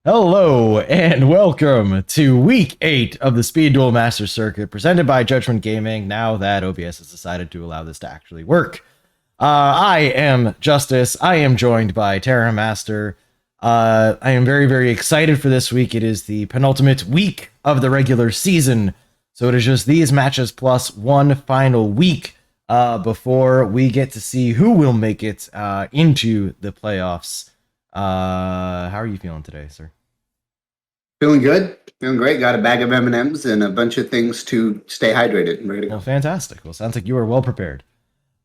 Hello and welcome to week 8 of the Speed Duel Master Circuit presented by Judgment Gaming now that OBS has decided to allow this to actually work. I am Justice. I am joined by Terra Master. I am very excited for this week. It is the penultimate week of the regular season. So it is just these matches plus one final week before we get to see who will make it into the playoffs. How are you feeling today, sir? Feeling good, feeling great. Got a bag of M&Ms and a bunch of things to stay hydrated and ready to Well, go. fantastic. Well, sounds like you are well prepared.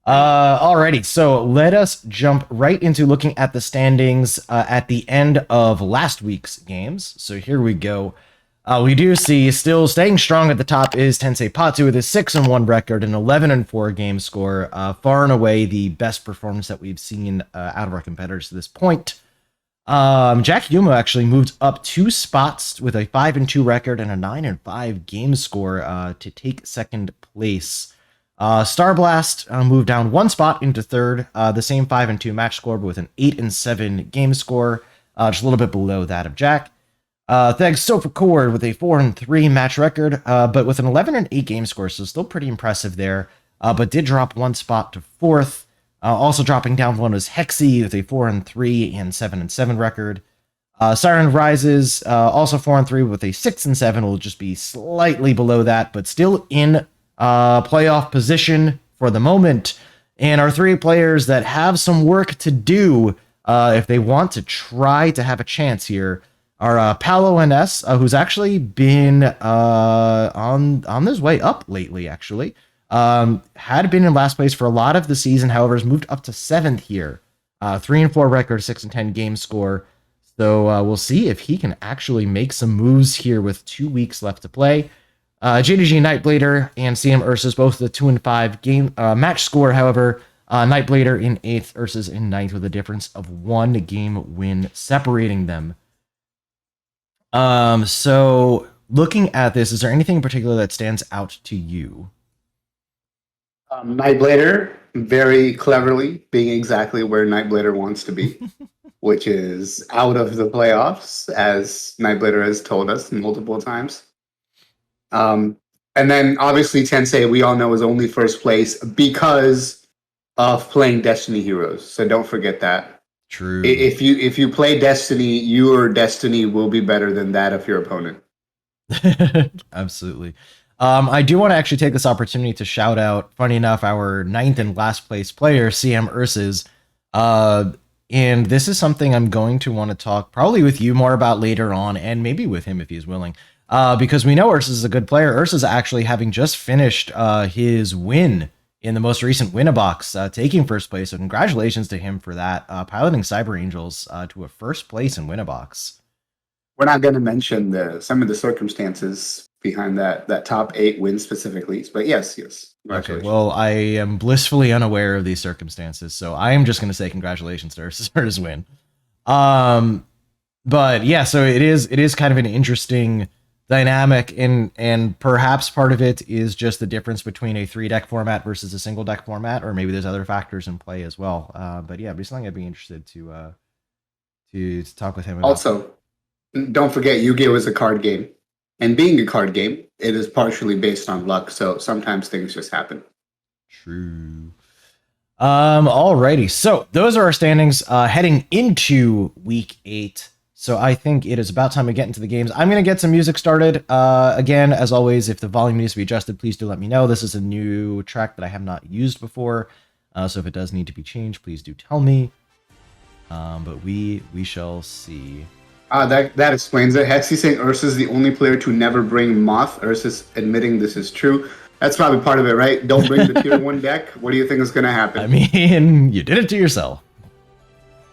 Alrighty, so let us jump right into looking at the standings at the end of last week's games. So here we go. We do see still staying strong at the top is Tensei Patu with a 6-1 record and 11-4 game score. Far and away the best performance that we've seen out of our competitors to this point. Jack Yugioh actually moved up 2 spots with a 5-2 record and a 9-5 game score to take second place. Starblast moved down 1 spot into third, the same 5-2 match score, but with an 8-7 game score, just a little bit below that of Jack. Thanks Sofa Cord with a 4-3 match record, but with an 11-8 game score, so still pretty impressive there, but did drop 1 spot to fourth. Also dropping down one was Hexy with a 4-3 and 7-7 record. Siren Rises, also 4-3 with a 6-7, will just be slightly below that, but still in playoff position for the moment. And our 3 players that have some work to do if they want to try to have a chance here are Paolo NS, who's actually been on his way up lately, actually. Had been in last place for a lot of the season, however, has moved up to 7th here. 3-4 record, 6-10 game score. So we'll see if he can actually make some moves here with 2 weeks left to play. JDG Nightblader and CM Ursus both the 2-5 game match score, however, Nightblader in 8th, Ursus in 9th with a difference of 1 game win separating them. So looking at this, is there anything in particular that stands out to you? Nightblader, very cleverly being exactly where Nightblader wants to be, which is out of the playoffs, as Nightblader has told us multiple times. And then obviously Tensei, we all know, is only first place because of playing Destiny Heroes. So don't forget that. True. If you play Destiny, your Destiny will be better than that of your opponent. Absolutely. I do want to actually take this opportunity to shout out, funny enough, our 9th and last place player, CM Ursus. And this is something I'm going to want to talk probably with you more about later on, and maybe with him if he's willing. Because we know Ursus is a good player. Ursus actually having just finished his win in the most recent Winabox, taking first place. So congratulations to him for that, piloting Cyber Angels to a first place in Winabox. We're not going to mention some of the circumstances behind that top 8 win specifically, but yes. Okay, well, I am blissfully unaware of these circumstances, so I am just going to say congratulations to Ursus for his win. But yeah, so it is kind of an interesting dynamic, and perhaps part of it is just the difference between a 3-deck format versus a single deck format, or maybe there's other factors in play as well. But yeah, it'd be something I'd be interested to talk with him about. Also, don't forget Yu-Gi-Oh is a card game. And being a card game, it is partially based on luck, so sometimes things just happen. True. Alrighty. So those are our standings heading into week 8. So I think it is about time to get into the games. I'm going to get some music started. Again, as always, if the volume needs to be adjusted, please do let me know. This is a new track that I have not used before. So if it does need to be changed, please do tell me. But we shall see. That explains it. Hexy saying Ursus is the only player to never bring Moth. Ursus admitting this is true. That's probably part of it, right? Don't bring the tier 1 deck. What do you think is going to happen? I mean, you did it to yourself.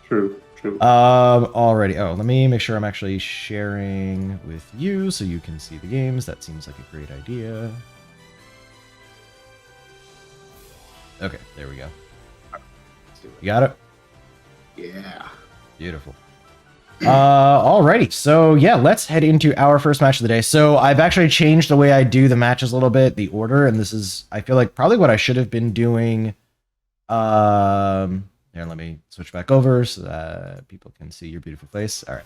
True. Alrighty. Oh, let me make sure I'm actually sharing with you so you can see the games. That seems like a great idea. Okay, there we go. You got it? Yeah. Beautiful. Alrighty, so yeah, let's head into our first match of the day. So I've actually changed the way I do the matches a little bit, the order, and this is, I feel like, probably what I should have been doing. Here, let me switch back over so that people can see your beautiful face. All right.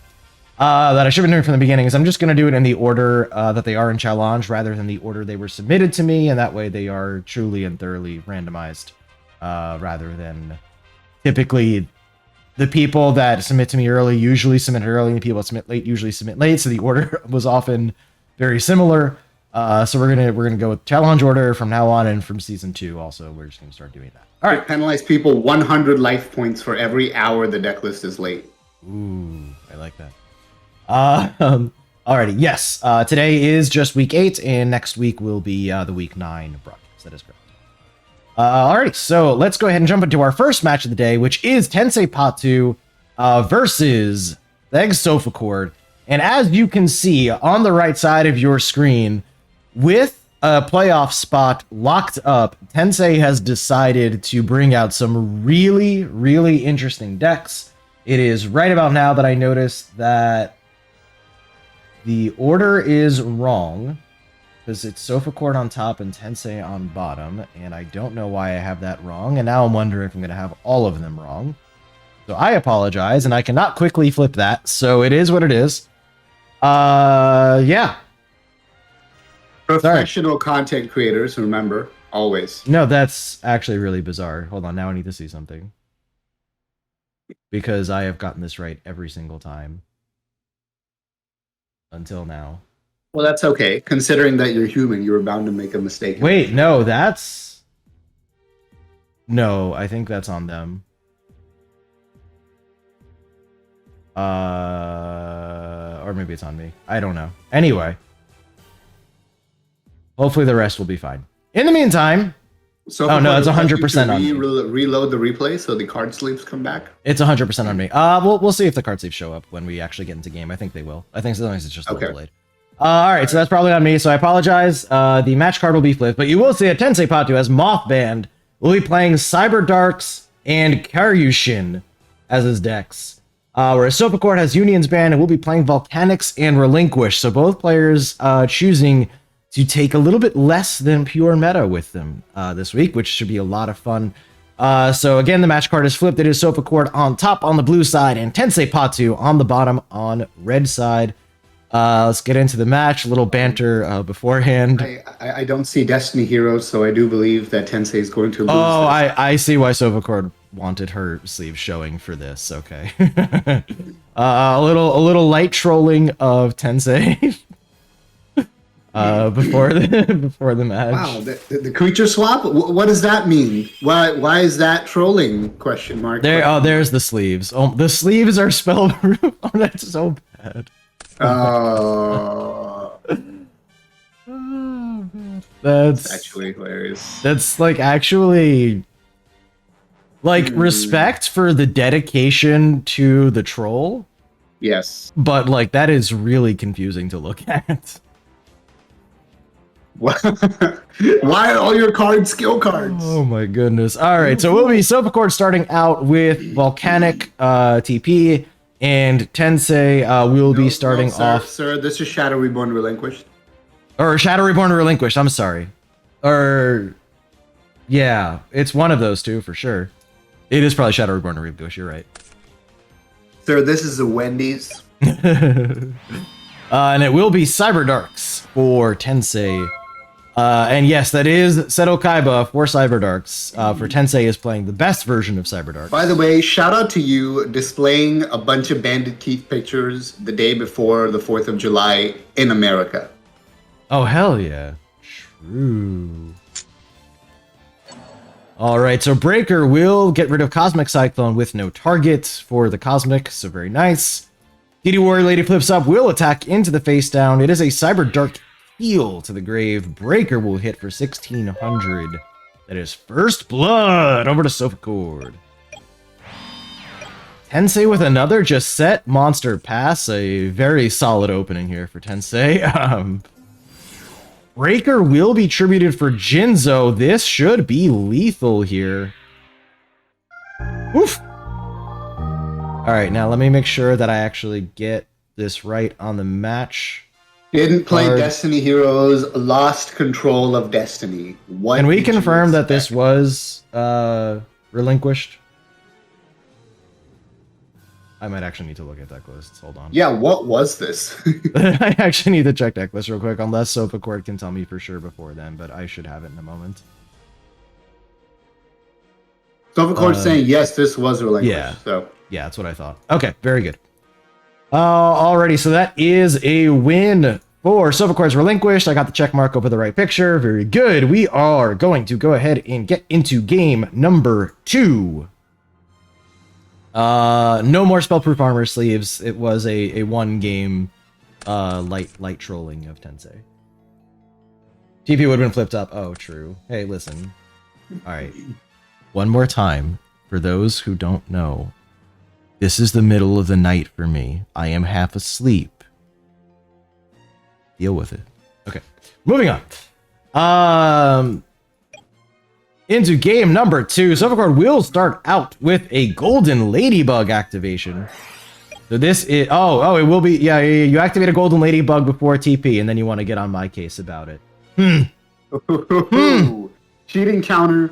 that I should have been doing from the beginning is I'm just going to do it in the order that they are in challenge rather than the order they were submitted to me, and that way they are truly and thoroughly randomized rather than typically the people that submit to me early usually submit early, and the people that submit late usually submit late, so the order was often very similar. So we're gonna go with challenge order from now on, and from season 2 also we're just gonna start doing that. All right. Penalize people 100 life points for every hour the deck list is late. Ooh, I like that. Alrighty, yes. Today is just week 8, and next week will be the week 9 broadcast. That is correct. Alrighty, so let's go ahead and jump into our first match of the day, which is Tensei Patu versus the Egg Sofa Cord. And as you can see on the right side of your screen, with a playoff spot locked up, Tensei has decided to bring out some really, really interesting decks. It is right about now that I noticed that the order is wrong, because it's Sofa Cord on top and Tensei on bottom, and I don't know why I have that wrong, and now I'm wondering if I'm going to have all of them wrong. So I apologize, and I cannot quickly flip that, so it is what it is. Yeah. Professional content creators, remember, always. No, that's actually really bizarre. Hold on, now I need to see something. Because I have gotten this right every single time. Until now. Well, that's okay. Considering that you're human, you were bound to make a mistake. Wait, no, that's... No, I think that's on them. Or maybe it's on me. I don't know. Anyway. Hopefully the rest will be fine. In the meantime... So oh, no, it's 100% on me. Reload the replay so the card sleeves come back? It's 100% on me. We'll see if the card sleeves show up when we actually get into game. I think they will. I think as long as it's just a little delayed. Alright, so that's probably on me, so I apologize. The match card will be flipped, but you will see that Tensei Patu as Mothband will be playing Cyber Darks and Karyushin as his decks. Whereas Sofa Cord has Union's Band and will be playing Volcanics and Relinquish, so both players choosing to take a little bit less than pure meta with them this week, which should be a lot of fun. So again, the match card is flipped. It is Sofa Cord on top on the blue side and Tensei Patu on the bottom on red side. Let's get into the match. A little banter beforehand. I don't see Destiny Heroes, so I do believe that Tensei is going to lose. Oh, I see why Sofa Cord wanted her sleeve showing for this. Okay. A little light trolling of Tensei. Before the match. Wow, the creature swap. What does that mean? Why is that trolling? Question mark. There's the sleeves. Oh, the sleeves are spellproof. Oh, that's so bad. That's actually hilarious. That's like actually like respect for the dedication to the troll. Yes, but like that is really confusing to look at. Why are all your cards skill cards? Oh my goodness. All right, so we'll be Sofa Cord starting out with Volcanic TP, and Tensei will be starting off... Sir, this is Shadow Reborn Relinquished. Or Shadow Reborn Relinquished, I'm sorry. Or... yeah, it's one of those two for sure. It is probably Shadow Reborn Relinquished, you're right. Sir, this is a Wendy's. And it will be Cyber Darks for Tensei. And yes, that is Seto Kaiba for Cyber Darks. For Tensei is playing the best version of Cyber Darks. By the way, shout out to you displaying a bunch of Bandit Keith pictures the day before the 4th of July in America. Oh, hell yeah. True. Alright, so Breaker will get rid of Cosmic Cyclone with no target for the Cosmic, so very nice. DD Warrior Lady flips up, will attack into the face down. It is a Cyber Dark heal to the grave. Breaker will hit for 1600. That is first blood over to Sofa Cord. Tensei with another just set monster pass. A very solid opening here for Tensei. Breaker will be tributed for Jinzo. This should be lethal here. Oof. Alright, now let me make sure that I actually get this right on the match. Didn't play Destiny Heroes, lost control of Destiny. What Can we confirm that this was relinquished? I might actually need to look at deck lists. Hold on. Yeah, what was this? I actually need to check deck lists real quick, unless Sofa Cord can tell me for sure before then, but I should have it in a moment. Sophocle's saying yes, this was relinquished. Yeah. So Yeah, that's what I thought. Okay, very good. Alrighty, so that is a win for Sofa Cord's relinquished. I got the check mark over the right picture. Very good. We are going to go ahead and get into game number 2. No more spellproof armor sleeves. It was a one game light trolling of Tensei. TP would have been flipped up. Oh, true. Hey, listen. Alright. One more time, for those who don't know. This is the middle of the night for me. I am half asleep. Deal with it. Okay. Moving on. Into game number 2. Sophocard will start out with a Golden Ladybug activation. So this is... Oh, it will be... Yeah, you activate a Golden Ladybug before TP, and then you want to get on my case about it. Cheating counter.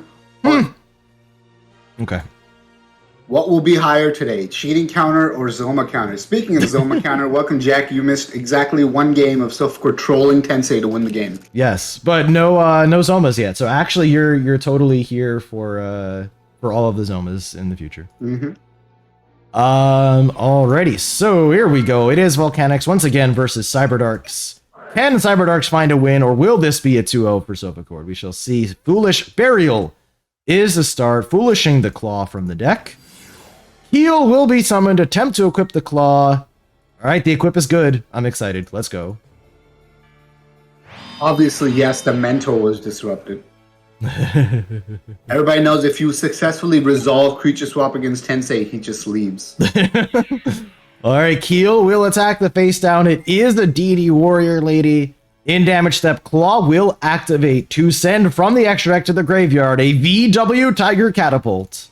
Okay. What will be higher today? Cheating counter or Zoma counter? Speaking of Zoma counter, welcome, Jack. You missed exactly one game of Sophocard trolling Tensei to win the game. Yes, but no Zomas yet. So actually, you're totally here for all of the Zomas in the future. Alrighty, so here we go. It is Volcanics once again versus Cyberdarks. Can Cyberdarks find a win, or will this be a 2-0 for Sophocard? We shall see. Foolish Burial is the start, foolishing the Claw from the deck. Heal will be summoned, attempt to equip the Claw. Alright, the equip is good. I'm excited. Let's go. Obviously, yes, the mentor was disrupted. Everybody knows if you successfully resolve creature swap against Tensei, he just leaves. Alright, Keel will attack the face down. It is the DD Warrior Lady. In damage step, Claw will activate to send from the extra deck to the graveyard a VW Tiger Catapult.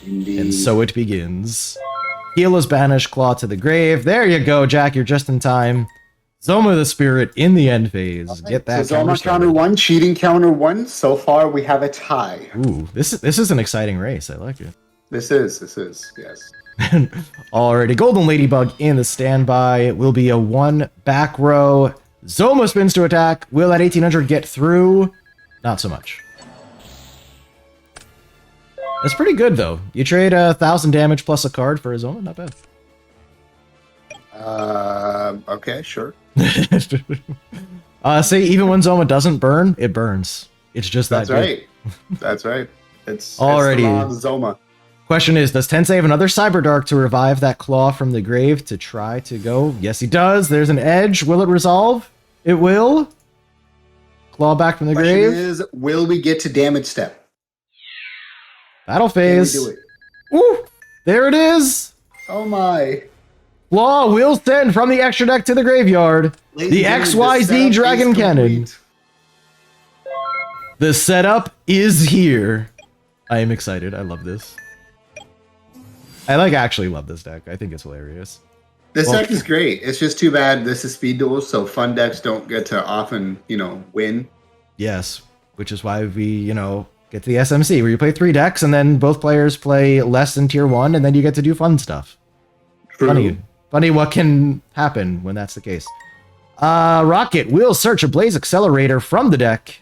Indeed. And so it begins. Heal is banished, Claw to the grave. There you go, Jack. You're just in time. Zoma the Spirit in the end phase. Get that. So Zoma counter 1, cheating counter 1. So far, we have a tie. Ooh, this is an exciting race. I like it. This is, yes. Alrighty, Golden Ladybug in the standby. It will be a 1 back row. Zoma spins to attack. Will that 1800 get through? Not so much. That's pretty good, though. You trade 1,000 damage plus a card for a Zoma? Not bad. Okay, sure. Say even when Zoma doesn't burn, it burns. It's just that good. Right. That's right. It's already Zoma. Question is, does Tensei have another Cyberdark to revive that Claw from the grave to try to go? Yes, he does. There's an edge. Will it resolve? It will. Claw back from the grave. Question is, will we get to damage step? Battle phase. Can we do it? Ooh, there it is. Oh my. Claw will send from the extra deck to the graveyard. The XYZ Dragon Cannon. The setup is here. I am excited. I love this. I actually love this deck. I think it's hilarious. This deck is great. It's just too bad this is speed duels, so fun decks don't get to often, win. Yes, which is why we, get to the SMC, where you play 3 decks, and then both players play less than tier 1, and then you get to do fun stuff. True. Funny what can happen when that's the case. Rocket will search a Blaze Accelerator from the deck.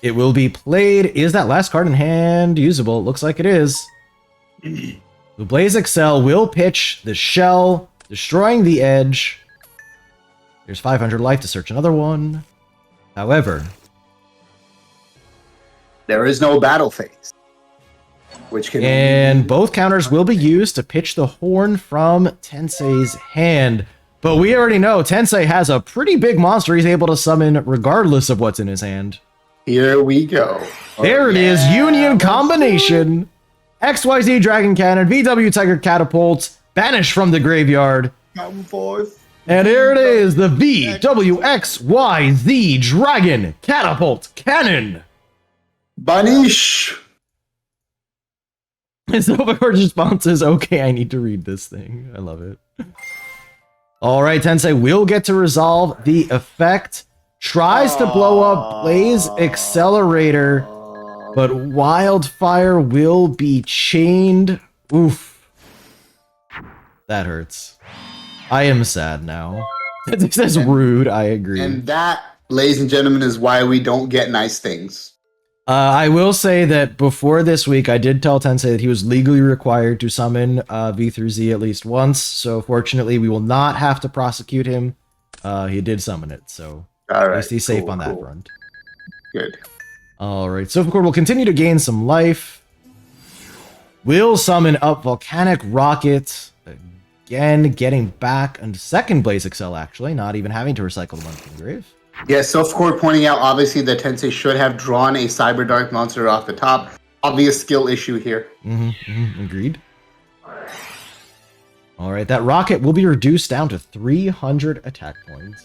It will be played. Is that last card in hand usable? It looks like it is. The Blaze Excel will pitch the shell, destroying the edge. There's 500 life to search another one. However, there is no battle phase. And both counters will be used to pitch the horn from Tensei's hand. But we already know Tensei has a pretty big monster he's able to summon regardless of what's in his hand. Here we go. There it is, Union Combination. XYZ Dragon Cannon, VW Tiger Catapult, banished from the graveyard. Come forth. And here it is, the VWXYZ Dragon Catapult Cannon. Banish. His overcard response is, okay, I need to read this thing. I love it. Alright, Tensei will get to resolve the effect. Tries to blow up Blaze Accelerator. But Wildfire will be chained. Oof. That hurts. I am sad now. This is rude, I agree. And that, ladies and gentlemen, is why we don't get nice things. I will say that before this week, I did tell Tensei that he was legally required to summon V through Z at least once. So fortunately, we will not have to prosecute him. He did summon it, so at least he's safe on that front. Good. All right, Silphicord will continue to gain some life. We'll summon up Volcanic Rocket. Again, getting back into second Blaze Excel, actually, not even having to recycle the one from the grave. Yeah, Self-Core pointing out, obviously, that Tensei should have drawn a Cyber Dark monster off the top. Obvious skill issue here. Agreed. All right, that rocket will be reduced down to 300 attack points.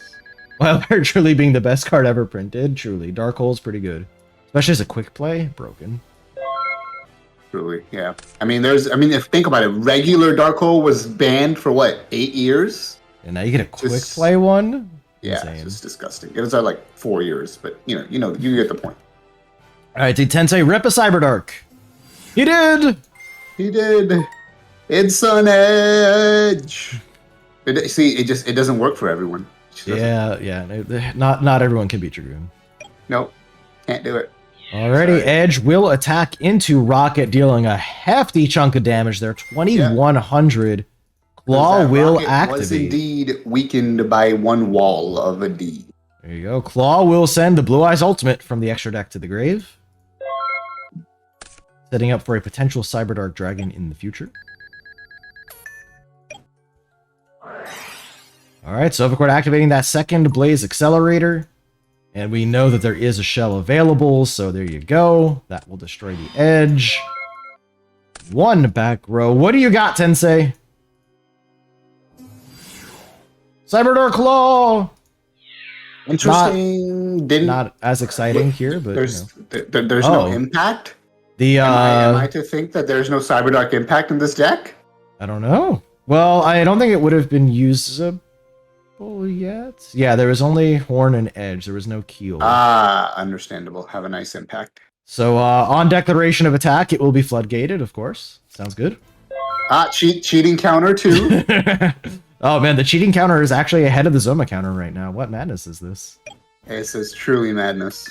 While virtually being the best card ever printed, truly. Dark Hole's pretty good. Especially as a quick play, broken. Truly, yeah. I mean, if think about it, regular Dark Hole was banned for what, 8 years? And now you get a quick play one? Yeah, Insane. it's just disgusting. It was like 4 years, but you get the point. All right, did Tensei rip a Cyberdark? He did! He did. It's an edge. It doesn't work for everyone. Yeah. Not everyone can beat Dragoon. Nope, can't do it. Alrighty, sorry. Edge will attack into Rocket, dealing a hefty chunk of damage there. 2,100. Claw will activate. Was indeed weakened by one wall of a D. There you go. Claw will send the Blue Eyes Ultimate from the extra deck to the grave, setting up for a potential Cyberdark Dragon in the future. Alright, so Silphicord activating that second Blaze Accelerator. And we know that there is a shell available, so there you go. That will destroy the edge. One back row. What do you got, Tensei? Cyberdark Claw! Interesting. Not as exciting here, but there's no impact. Am I to think that there's no Cyberdark impact in this deck? I don't know. Well, I don't think it would have been usable yet. Yeah, there was only Horn and Edge. There was no Keel. Understandable. Have a nice impact. So on declaration of attack, it will be floodgated, of course. Sounds good. Cheating counter too. Oh man, the cheating counter is actually ahead of the Zoma counter right now. What madness is this? This is truly madness.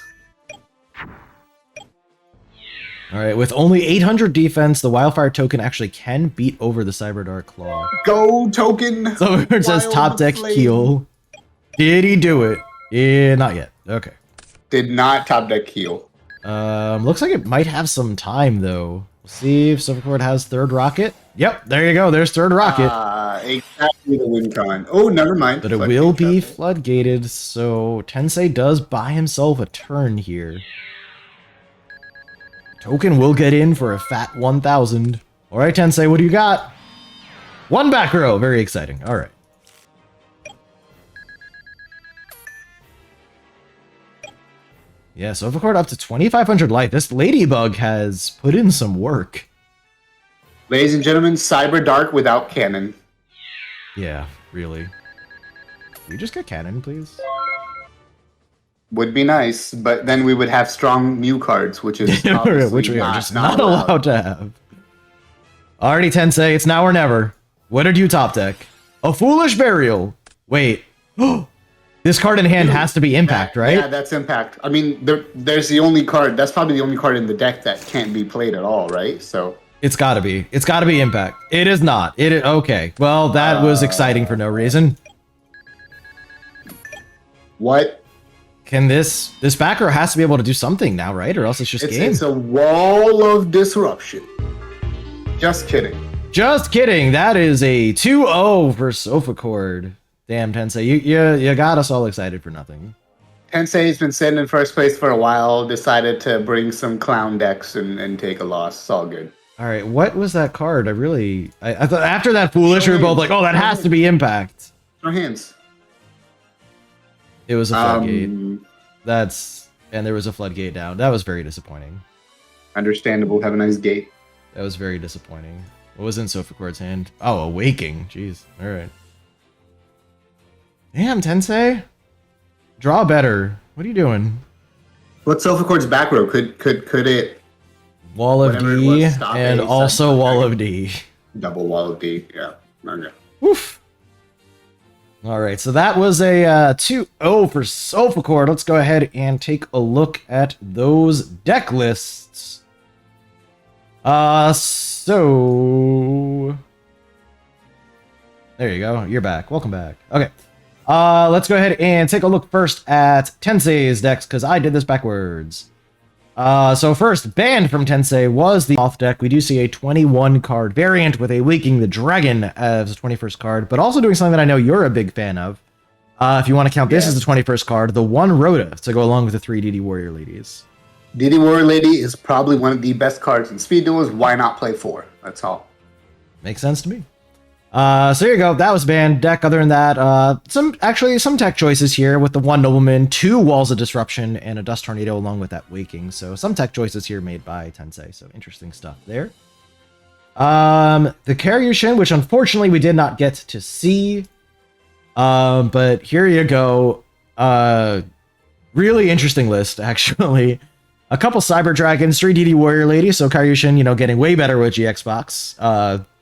Alright, with only 800 defense, the Wildfire token actually can beat over the Cyberdark Claw. Go token! So it says top deck Keel. Did he do it? Yeah, not yet. Okay. Did not top deck Keel. Looks like it might have some time though. We'll see if Silphicord has third rocket. Yep, there you go. There's third rocket. Exactly the win con. Oh, never mind. But it will be floodgated, so Tensei does buy himself a turn here. Token will get in for a fat 1,000. All right, Tensei, what do you got? One back row. Very exciting. All right. Yeah, so Silphicord up to 2,500 life. This Ladybug has put in some work. Ladies and gentlemen, Cyber Dark without cannon. Yeah, really. Can we just get cannon, please? Would be nice, but then we would have strong Mew cards, which is which we are just not allowed to have. Alrighty, Tensei, it's now or never. What did you top deck? A Foolish Burial. Wait. This card in hand has to be impact, right? Yeah, that's impact. I mean, there's the only card. That's probably the only card in the deck that can't be played at all, right? So it's gotta be. It's gotta be impact. It is not. Okay. Well, that was exciting for no reason. What? Can this backer has to be able to do something now, right? Or else it's just game. It's a wall of disruption. Just kidding. Just kidding. That is a 2-0 for Silphicord. Damn, Tensei, you got us all excited for nothing. Tensei's been sitting in first place for a while, decided to bring some clown decks and take a loss. It's all good. All right, what was that card? I thought after that Foolish, we were both like, oh, that has to be impact. Show hands. It was a floodgate. And there was a floodgate down. That was very disappointing. Understandable. Have a nice gate. That was very disappointing. What was in Silphicord's hand? Oh, a Waking. Jeez. All right. Damn, Tensei. Draw better. What are you doing? What's Silphicord's back row? Could it Wall of Whatever it D was, stop and A, also side Wall dragon. of D. Double wall of D. Yeah. Okay. Woof. All right, so that was a 2-0 for Sofacord. Let's go ahead and take a look at those deck lists. So there you go. You're back. Welcome back. Okay. Let's go ahead and take a look first at Tensei's decks, because I did this backwards. So first, banned from Tensei was the Moth deck. We do see a 21 card variant with a Waking the Dragon as the 21st card, but also doing something that I know you're a big fan of. If you want to count this as the 21st card, the one Rhoda to go along with the 3 DD Warrior Ladies. DD Warrior Lady is probably one of the best cards in Speed Duels. Why not play 4? That's all. Makes sense to me. So here you go. That was banned. Deck. Other than that, some tech choices here with the one Nobleman, 2 Walls of Disruption, and a Dust Tornado along with that Waking. So some tech choices here made by Tensei. So interesting stuff there. The Karyushin, which unfortunately we did not get to see. But here you go. Really interesting list actually. A couple Cyber Dragons, 3 DD Warrior Lady. So Karyushin, getting way better with GX Box.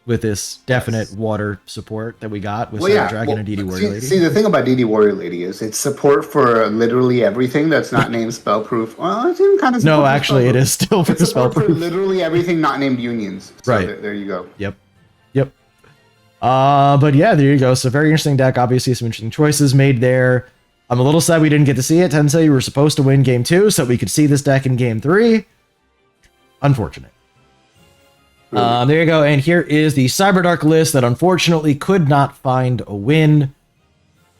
With this definite water support that we got with Cyber Dragon and DD Warrior Lady. See, the thing about DD Warrior Lady is it's support for literally everything that's not named spellproof. Well, it's even kind of no, actually, it is still for support spellproof. for literally everything not named unions. So right. There you go. Yep. But yeah, there you go. So very interesting deck. Obviously, some interesting choices made there. I'm a little sad we didn't get to see it. Tensei, you were supposed to win game 2 so we could see this deck in game 3. Unfortunate. There you go, and here is the Cyberdark list that unfortunately could not find a win.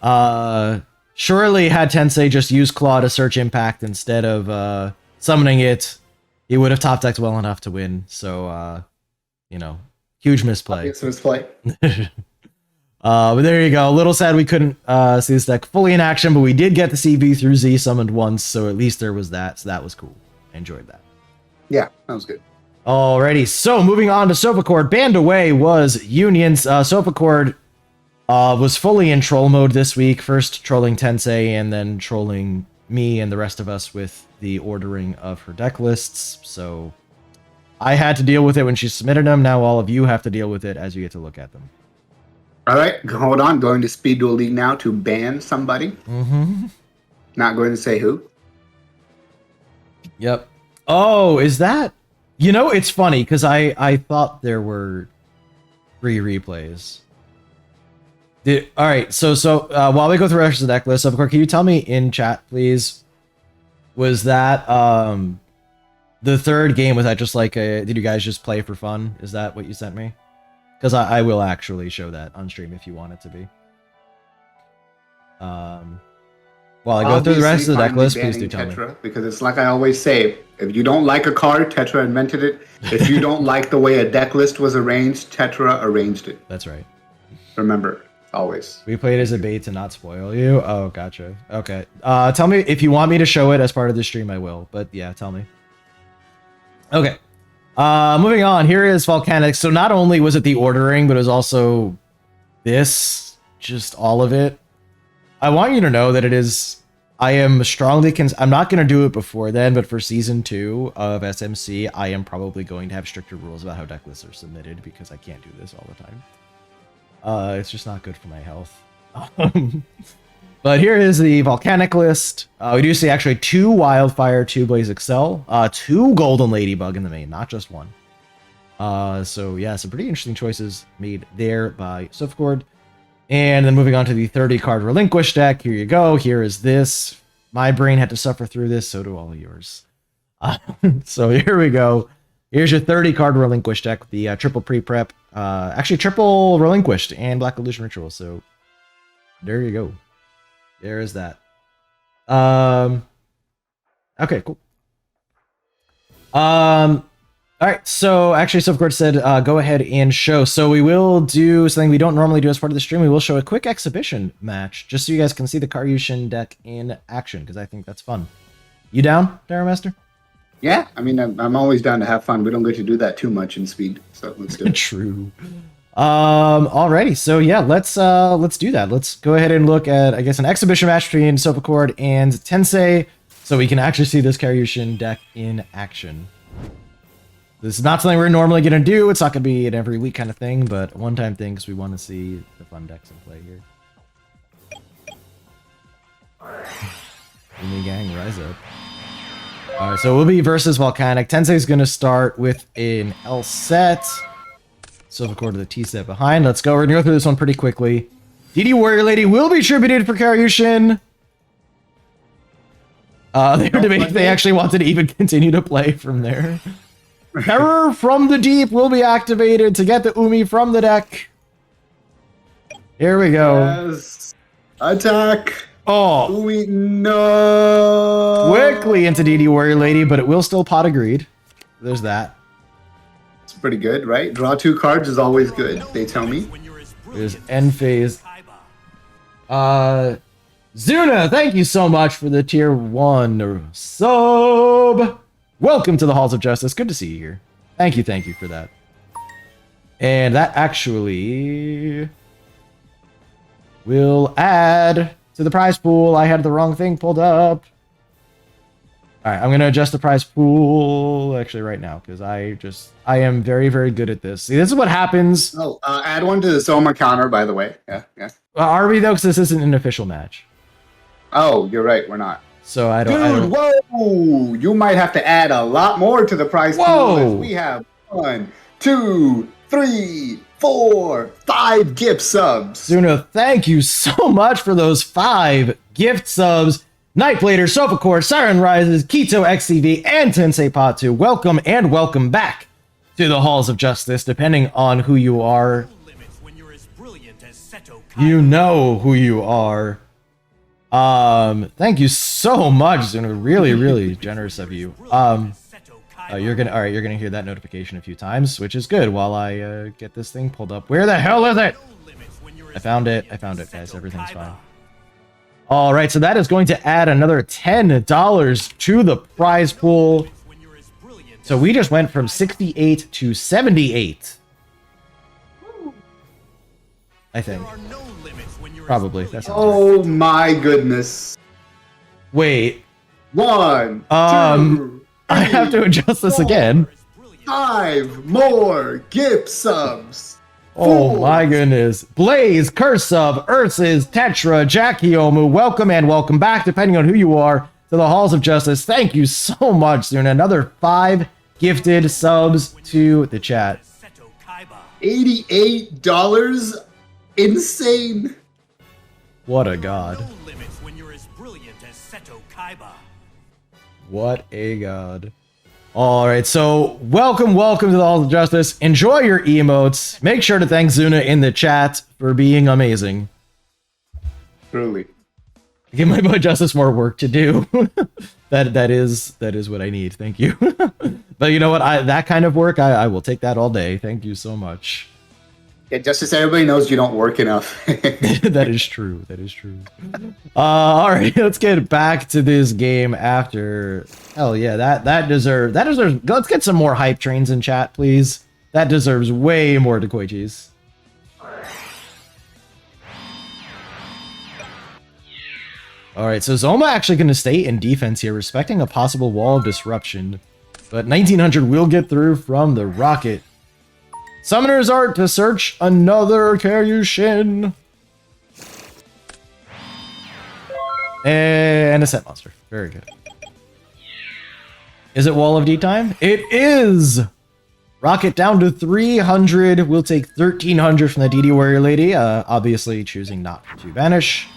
Surely had Tensei just used Claw to search Impact instead of summoning it, he would have top decked well enough to win. So, huge misplay. It's misplay. But there you go. A little sad we couldn't see this deck fully in action, but we did get to see V through Z summoned once, so at least there was that. So that was cool. I enjoyed that. Yeah, that was good. Alrighty, so moving on to Sofacord. Banned away was Unions. Sofacord was fully in troll mode this week. First trolling Tensei and then trolling me and the rest of us with the ordering of her deck lists. So I had to deal with it when she submitted them. Now all of you have to deal with it as you get to look at them. All right, hold on. Going to Speed Duel League now to ban somebody. Mm-hmm. Not going to say who. Yep. Oh, is that... it's funny, because I thought there were 3 replays. Alright, so while we go through the rest of the deck list, of course, can you tell me in chat, please, was that, the third game, was that just like did you guys just play for fun? Is that what you sent me? Because I will actually show that on stream if you want it to be. While I go through the rest of the deck list, please do tell Tetra, me. Because it's like I always say, if you don't like a card, Tetra invented it. If you don't like the way a deck list was arranged, Tetra arranged it. That's right. Remember, always. We played as a bait to not spoil you? Oh, gotcha. Okay. Tell me if you want me to show it as part of the stream, I will. But yeah, tell me. Okay. Moving on. Here is Volcanic. So not only was it the ordering, but it was also this. Just all of it. I want you to know that it is... I am strongly... I'm not going to do it before then, but for Season 2 of SMC, I am probably going to have stricter rules about how deck lists are submitted, because I can't do this all the time. It's just not good for my health. But here is the Volcanic list. We do see actually 2 Wildfire, 2 Blaze Excel, 2 Golden Ladybug in the main, not just 1. So yeah, some pretty interesting choices made there by Sofacord. And then moving on to the 30-card Relinquish deck. Here you go. Here is this. My brain had to suffer through this. So do all of yours. So here we go. Here's your 30-card Relinquish deck. The triple pre-prep. Actually, triple Relinquished and Black Illusion Ritual. So there you go. There is that. Okay, cool. All right, so actually, Sofacord said, go ahead and show. So we will do something we don't normally do as part of the stream. We will show a quick exhibition match, just so you guys can see the Karyushin deck in action, because I think that's fun. You down, Daramaster? Yeah, I mean, I'm always down to have fun. We don't get to do that too much in Speed, so let's do it. True. Alrighty, so yeah, let's do that. Let's go ahead and look at, I guess, an exhibition match between Sofacord and Tensei, so we can actually see this Karyushin deck in action. This is not something we're normally going to do. It's not going to be an every week kind of thing, but a one-time thing because we want to see the fun decks in play here. Umi Gang, rise up. Alright, so we'll be versus Volcanic. Tensei's going to start with an L set. Silver Core to the T set behind. Let's go. We're going to go through this one pretty quickly. DD Warrior Lady will be tributed for Karyushin. They were debating if they actually wanted to even continue to play from there. Terror from the Deep will be activated to get the Umi from the deck. Here we go. Yes. Attack. Oh. Umi, no. Quickly into DD Warrior Lady, but it will still pot agreed. There's that. It's pretty good, right? Draw 2 cards is always good, they tell me. There's end phase. Zuna, thank you so much for the tier 1 sub. Welcome to the Halls of Justice. Good to see you here. Thank you for that. And that actually will add to the prize pool. I had the wrong thing pulled up. All right, I'm going to adjust the prize pool actually right now because I am very, very good at this. See, this is what happens. Oh, add one to the Soma counter, by the way. Yeah. Are we though? Because this isn't an official match. Oh, you're right. We're not. So I don't. Whoa! You might have to add a lot more to the prize pool. We have 1, 2, 3, 4, 5 gift subs. Zuna, thank you so much for those 5 gift subs. Nightblader, Sofa Core, Siren Rises, Keto XCV, and Tensei Patu. Welcome and welcome back to the Halls of Justice, depending on who you are. You know who you are. Thank you so much, Zuna. Really, really generous of you. You're gonna hear that notification a few times, which is good while I get this thing pulled up. Where the hell is it? I found it, guys. Everything's fine. All right, so that is going to add another $10 to the prize pool. So we just went from 68 to 78. I think. Probably. That's oh my goodness. Wait. 1, 2, I have to adjust this again. 5 more gift subs. Oh my goodness. Blaze, Curse of, Ursus, Tetra, Jakiomu, welcome and welcome back, depending on who you are, to the Halls of Justice. Thank you so much, Zuna. Another 5 gifted subs to the chat. $88? Insane. What a god. What a god. Alright, so welcome to the Halls of Justice. Enjoy your emotes. Make sure to thank Zuna in the chat for being amazing. Truly. Give my boy Justice more work to do. that is what I need. Thank you. But you know what? That kind of work, I will take that all day. Thank you so much. Yeah, Justice, everybody knows you don't work enough. That is true. All right, let's get back to this game after. Hell yeah, that deserves. Let's get some more hype trains in chat, please. That deserves way more Dekoichis. All right, so Zoma actually going to stay in defense here, respecting a possible wall of disruption. But 1900 will get through from the rocket. Summoner's Art to search another Karyushin. And a set monster. Very good. Is it Wall of D time? It is! Rocket down to 300. We'll take 1300 from the DD Warrior Lady. Obviously choosing not to banish.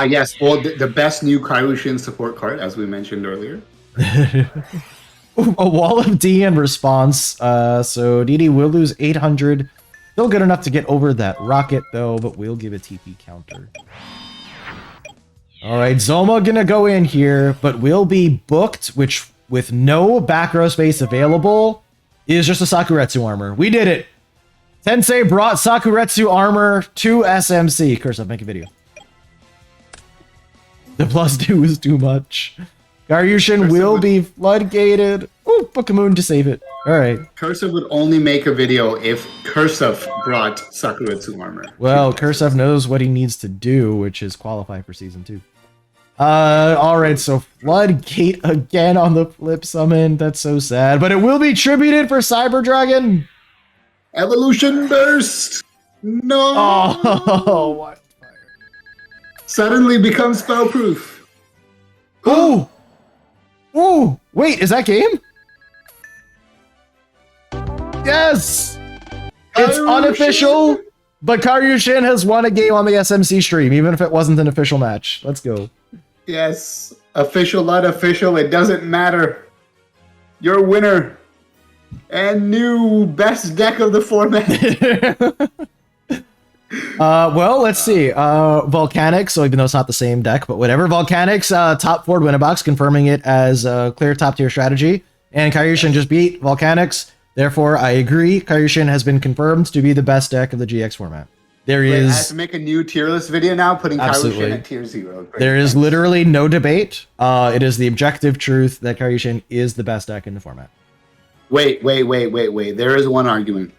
Yes, well, the best new Karyushin support card, as we mentioned earlier. A Wall of D in response. So DD will lose 800. Still good enough to get over that rocket, though, but we'll give a TP counter. All right, Zoma gonna go in here, but will be booked, which with no back row space available is just a Sakuretsu armor. We did it. Tensei brought Sakuretsu armor to SMC. Curse, I'll make a video. The +2 is too much. Karyushin will be floodgated. Ooh, Book of Moon to save it. All right. Cursive would only make a video if Cursive brought Sakuretsu armor. Well, Cursive knows what he needs to do, which is qualify for Season 2. All right, so Floodgate again on the flip summon. That's so sad, but it will be tributed for Cyber Dragon. Evolution Burst! No! Oh, what? Suddenly becomes spellproof. Oh! Oh! Wait, is that game? Yes! It's unofficial, but Karyushin has won a game on the SMC stream, even if it wasn't an official match. Let's go. Yes, official, unofficial, it doesn't matter. You're a winner. And new best deck of the format. Well, let's see. Volcanics, so even though it's not the same deck, but whatever. Volcanics, top forward win a box, confirming it as a clear top tier strategy. And Karyushin just beat Volcanics. Therefore, I agree. Karyushin has been confirmed to be the best deck of the GX format. There Wait, is. I have to make a new tier list video now, putting Absolutely. Karyushin at tier 0. Great. There is literally no debate. It is the objective truth that Karyushin is the best deck in the format. Wait. There is one argument.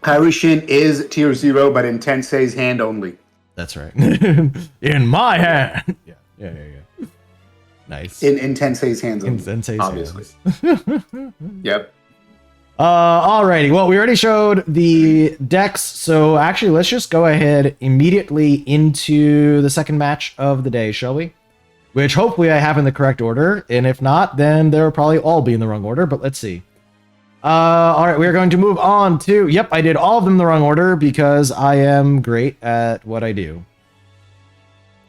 Karyushin is tier 0, but in Tensei's hand only. That's right. In my hand. Yeah. Nice. In Tensei's hands only. In Sensei's obviously. hands. Yep. Alrighty. Well, we already showed the decks, so actually, let's just go ahead immediately into the second match of the day, shall we? Which hopefully I have in the correct order, and if not, then they'll probably all be in the wrong order, but let's see. Alright, we're going to move on to... Yep, I did all of them in the wrong order because I am great at what I do.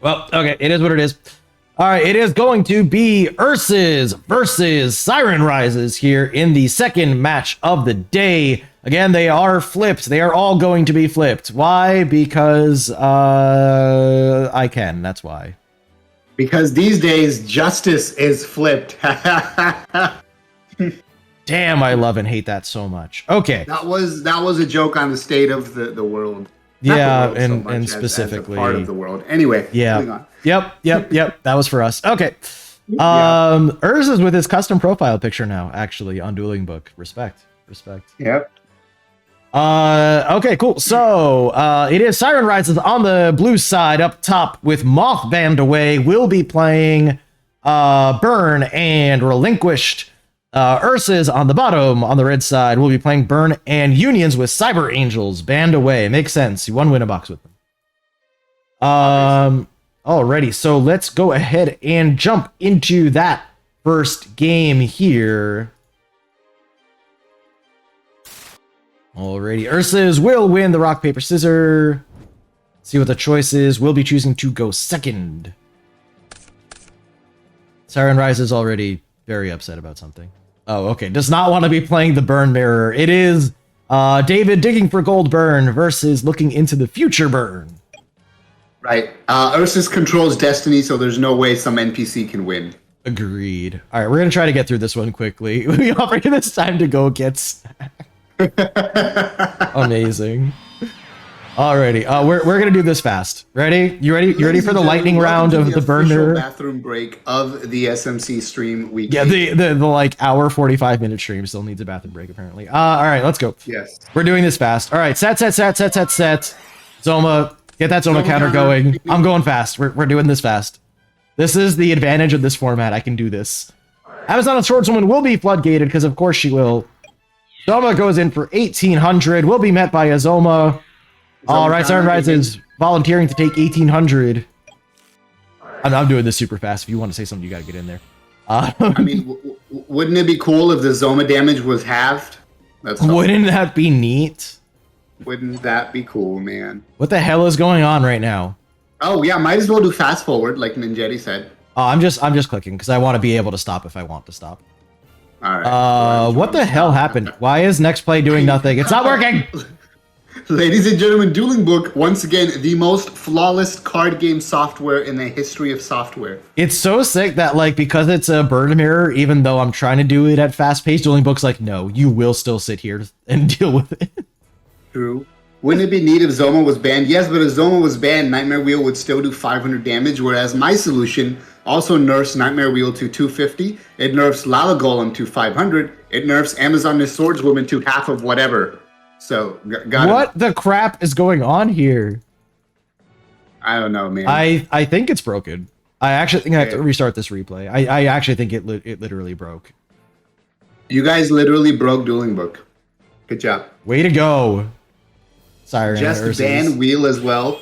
Well, okay, it is what it is. Alright, it is going to be Ursus versus Siren Rises here in the second match of the day. Again, they are flipped. They are all going to be flipped. Why? Because I can. That's why. Because these days, justice is flipped. Damn, I love and hate that so much. Okay. That was a joke on the state of the world. Not Yeah, the world so much and as specifically a part of the world. Anyway, moving on. Yep. That was for us. Okay. Ursus with his custom profile picture now, actually, on Dueling Book. Respect. Yep. Okay, cool. So, it is Siren Rises on the blue side up top with Moth banned away. We'll be playing Burn and Relinquished. Ursus on the bottom on the red side. We'll be playing Burn and Unions with Cyber Angels banned away. Makes sense. You won win a box with them. Alrighty, so let's go ahead and jump into that first game here. Alrighty, Ursus will win the rock, paper, scissors. See what the choice is. We'll be choosing to go second. Siren Rises already very upset about something. Oh, okay. Does not want to be playing the Burn Mirror. It is David digging for gold Burn versus looking into the future Burn. Right. Ursus controls Destiny, so there's no way some NPC can win. Agreed. All right, we're going to try to get through this one quickly. We offer you this time to go get snack. Amazing. Alrighty, we're gonna do this fast. Ready? You ready? You ready for the lightning round of the Burn Mirror? Bathroom break of the SMC stream week. Yeah, the like hour 45-minute stream still needs a bathroom break apparently. All right, let's go. Yes, we're doing this fast. All right, set. Zoma, get that Zoma counter going. I'm going fast. We're doing this fast. This is the advantage of this format. I can do this. Amazon Swordswoman will be floodgated because of course she will. Zoma goes in for 1800. Will be met by a Zoma. All right, Siren Rises volunteering to take 1800. I'm doing this super fast. If you want to say something, you got to get in there. I mean, wouldn't it be cool if the Zoma damage was halved? Wouldn't that be neat? Wouldn't that be cool, man? What the hell is going on right now? Oh yeah, might as well do fast forward, like Ninjetti said. Oh, I'm just clicking because I want to be able to stop if I want to stop. All right. What the hell happened? Why is Next Play doing nothing? It's not working. Ladies and gentlemen, Dueling Book, once again, the most flawless card game software in the history of software. It's so sick that, like, because it's a Burn Mirror, even though I'm trying to do it at fast pace, Dueling Book's like, no, you will still sit here and deal with it. True. Wouldn't it be neat if Zoma was banned? Yes, but if Zoma was banned, Nightmare Wheel would still do 500 damage, whereas my solution also nerfs Nightmare Wheel to 250, it nerfs Lala Golem to 500, it nerfs Amazon Swordswoman to half of whatever. So, what the crap is going on here? I don't know, man. I think it's broken. I actually think I have to Okay. restart this replay. I actually think it literally broke. You guys literally broke Dueling Book. Good job. Way to go, Siren and Just Ursus. ban Wheel as well.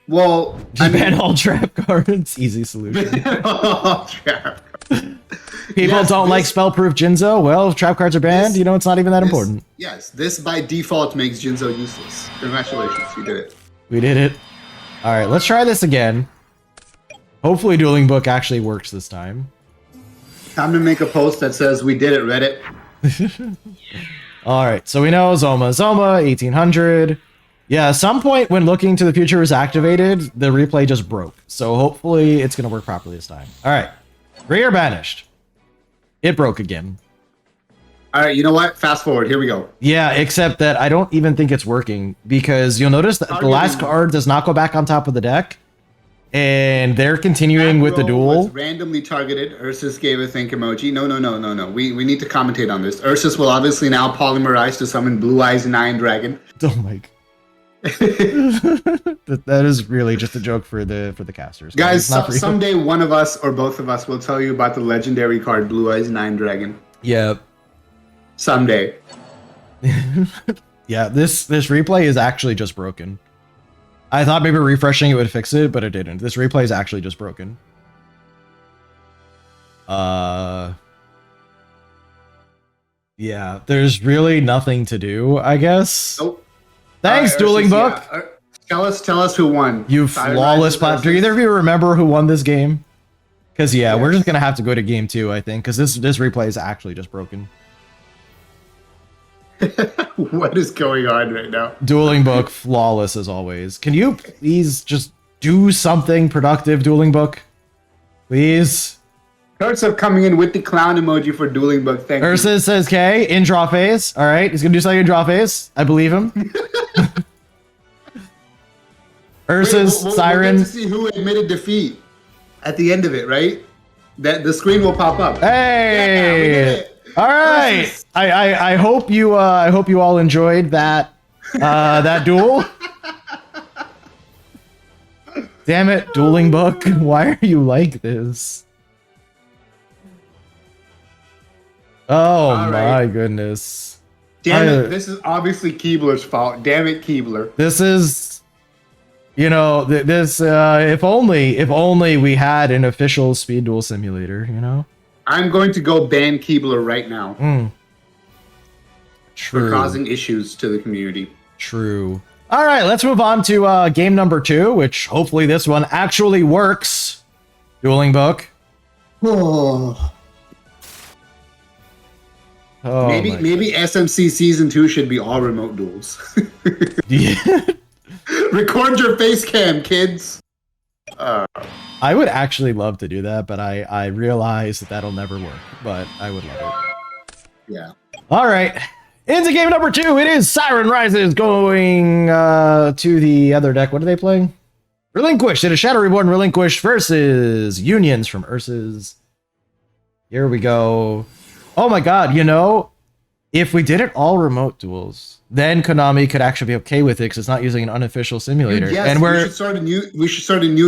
Well, Just ban all trap cards. Easy solution. Trap. People Yes, don't like this- spell-proof Jinzo. Well, trap cards are banned. this- You know, it's not even that This- important. Yes, this by default makes Jinzo useless. Congratulations, you did it. We did it. All right, let's try this again. Hopefully, Dueling Book actually works this time. Time to make a post that says we did it, Reddit. All right, so we know Zoma 1800. Yeah, at some point when Looking to the Future was activated, the replay just broke. So hopefully it's going to work properly this time. All right, Rear Banished. It broke again. All right, you know what? Fast forward. Here we go. Yeah, except that I don't even think it's working because you'll notice that the last card does not go back on top of the deck. And they're continuing with the Aggro duel. was randomly targeted. Ursus gave a think emoji. No. We need to commentate on this. Ursus will obviously now polymerize to summon Blue Eyes 9 Dragon. Oh my. That is really just a joke for the casters. Guys, It's not for you. someday one of us or both of us will tell you about the legendary card Blue Eyes 9 Dragon. Yeah. Someday. Yeah, this replay is actually just broken. I thought maybe refreshing it would fix it, but it didn't. This replay is actually just broken. Yeah, there's really nothing to do, I guess. Nope. Thanks, Ursus, Dueling Book. yeah. Tell us who won. You Siren flawless Rises plat. Do versus- either of you remember who won this game? Because yeah, we're Yes. just gonna have to go to game 2, I think, because this replay is actually just broken. What is going on right now? Dueling Book, flawless as always. Can you please just do something productive, Dueling Book? Please. Hurts of coming in with the clown emoji for Dueling Book. Thank you. Ursus says K in draw phase. All right, he's gonna do something in draw phase. I believe him. Ursus, We'll Siren. get to see who admitted defeat at the end of it, right? That the screen will pop up. Yeah, we did Hey. it. All right. Ursus. I hope you all enjoyed that that duel. Damn it, Dueling Book. Why are you like this? Oh All my right. goodness. Damn I- it! This is obviously Keebler's fault. Damn it, Keebler. This is, you know, this. If only we had an official speed duel simulator. You know. I'm going to go ban Keebler right now for True. causing issues to the community. True. All right, let's move on to game number 2, which hopefully this one actually works. Dueling Book. Oh. Oh, maybe my- maybe SMC season 2 should be all remote duels. Yeah. Record your face cam, kids. I would actually love to do that, but I realize that that'll never work. But I would love it. Yeah. All right. Into game number 2, it is Siren Rises going to the other deck. What are they playing? Relinquished. It is Shadow Reborn Relinquished versus Unions from Ursus. Here we go. Oh my god, you know, if we did it all remote duels, then Konami could actually be okay with it because it's not using an unofficial simulator. Yes, and we we're should start a new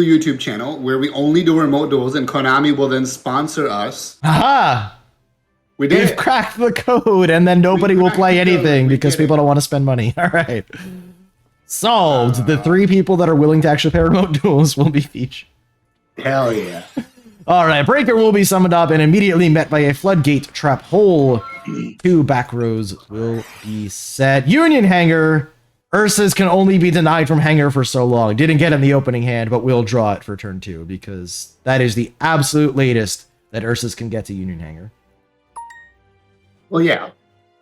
YouTube channel where we only do remote duels, and Konami will then sponsor us. aha! We did We've it. cracked the code, and then nobody will cracked play the code. anything We because did it. people don't want to spend money. All right. Solved. The 3 people that are willing to actually play remote duels will be featured. Hell yeah. All right. Breaker will be summoned up and immediately met by a floodgate trap hole. 2 back rows will be set. Union Hanger. Ursus can only be denied from Hanger for so long. Didn't get in the opening hand, but we'll draw it for turn 2 because that is the absolute latest that Ursus can get to Union Hanger. Well, yeah.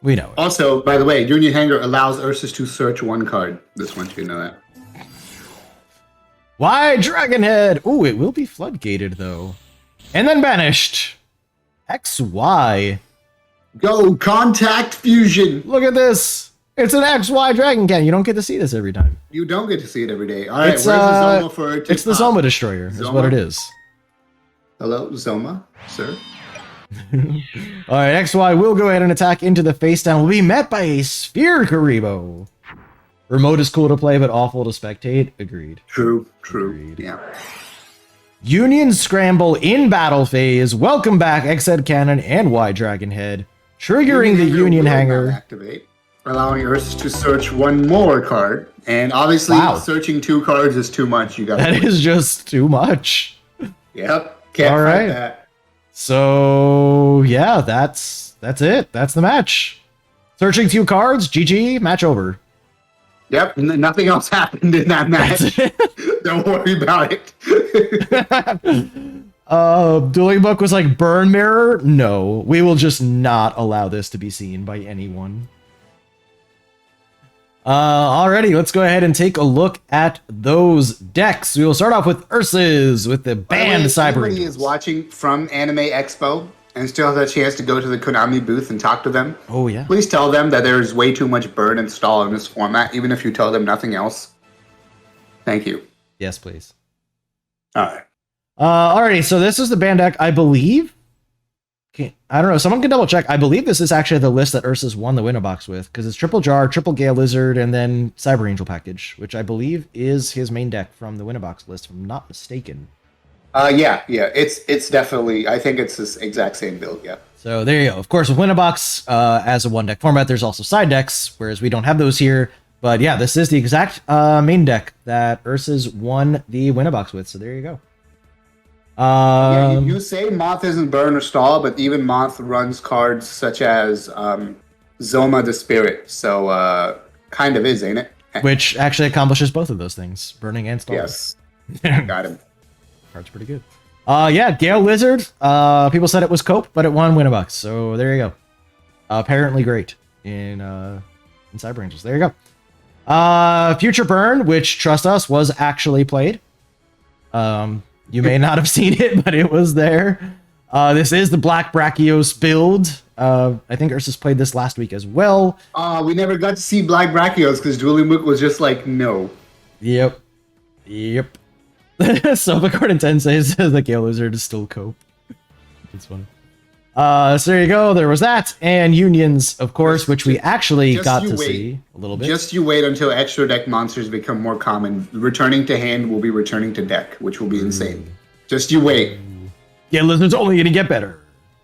We know it. Also, by the way, Union Hanger allows Ursus to search 1 card. Just want you to know that. Why Dragonhead? Ooh, it will be floodgated though. And then banished. XY. Go contact fusion. Look at this. It's an XY Dragon Cannon. You don't get to see this every time. You don't get to see it every day. All right, It's, where's the Zoma for It's the TikTok? Zoma Destroyer, is Zoma? what it is. Hello, Zoma, sir. All right, XY will go ahead and attack into the face down. Will be met by a Sphere Karibo. Remote is cool to play, but awful to spectate. Agreed. True. Agreed. Yeah. Union Scramble in battle phase. Welcome back, X-Head Cannon and Y Dragon Head. Triggering the Union will Hanger. not activate, allowing Ursus to search one more card. And obviously, searching 2 cards is too much. You got that is just too much. Yep, can't fight that. So yeah, that's it. That's the match. Searching 2 cards. GG. Match over. Yep, nothing else happened in that match. Don't worry about it. Dueling Book was like, burn mirror? No, we will just not allow this to be seen by anyone. Alrighty, let's go ahead and take a look at those decks. We will start off with Ursus with the banned Cyber. Anybody is watching from Anime Expo and still has a chance to go to the Konami booth and talk to them. Oh yeah. Please tell them that there's way too much burn and stall in this format, even if you tell them nothing else. Thank you. Yes, please. All right. Alrighty, so this is the banned deck, I believe. I don't know. Someone can double check. I believe this is actually the list that Ursus won the winner box with, because it's Triple Jar, Triple Gale Lizard, and then Cyber Angel package, which I believe is his main deck from the winner box list, if I'm not mistaken. Yeah. It's definitely. I think it's this exact same build. Yeah. So there you go. Of course, with winner box as a 1-deck format, there's also side decks, whereas we don't have those here. But yeah, this is the exact main deck that Ursus won the winner box with. So there you go. Yeah, you say Moth isn't burn or stall, but even Moth runs cards such as Zoma the Spirit, so kind of is, ain't it? Which actually accomplishes both of those things, burning and stalling. Yes, got him. Card's pretty good. Yeah, Gale Lizard. People said it was Cope, but it won Winnabox, so there you go. Apparently great in Cyber Angels. There you go. Future Burn, which, trust us, was actually played. You may not have seen it, but it was there. This is the Black Brachios build. I think Ursus played this last week as well. We never got to see Black Brachios because Dueling Book was just like, no. Yep. So the card in Tensei says the Gale Lizard is still Cope. It's funny. So there you go. There was that. And Unions, of course, which we actually got to see a little bit. Just you wait until extra deck monsters become more common. Returning to hand will be returning to deck, which will be insane. Just you wait. Yeah, Lizard's only going to get better.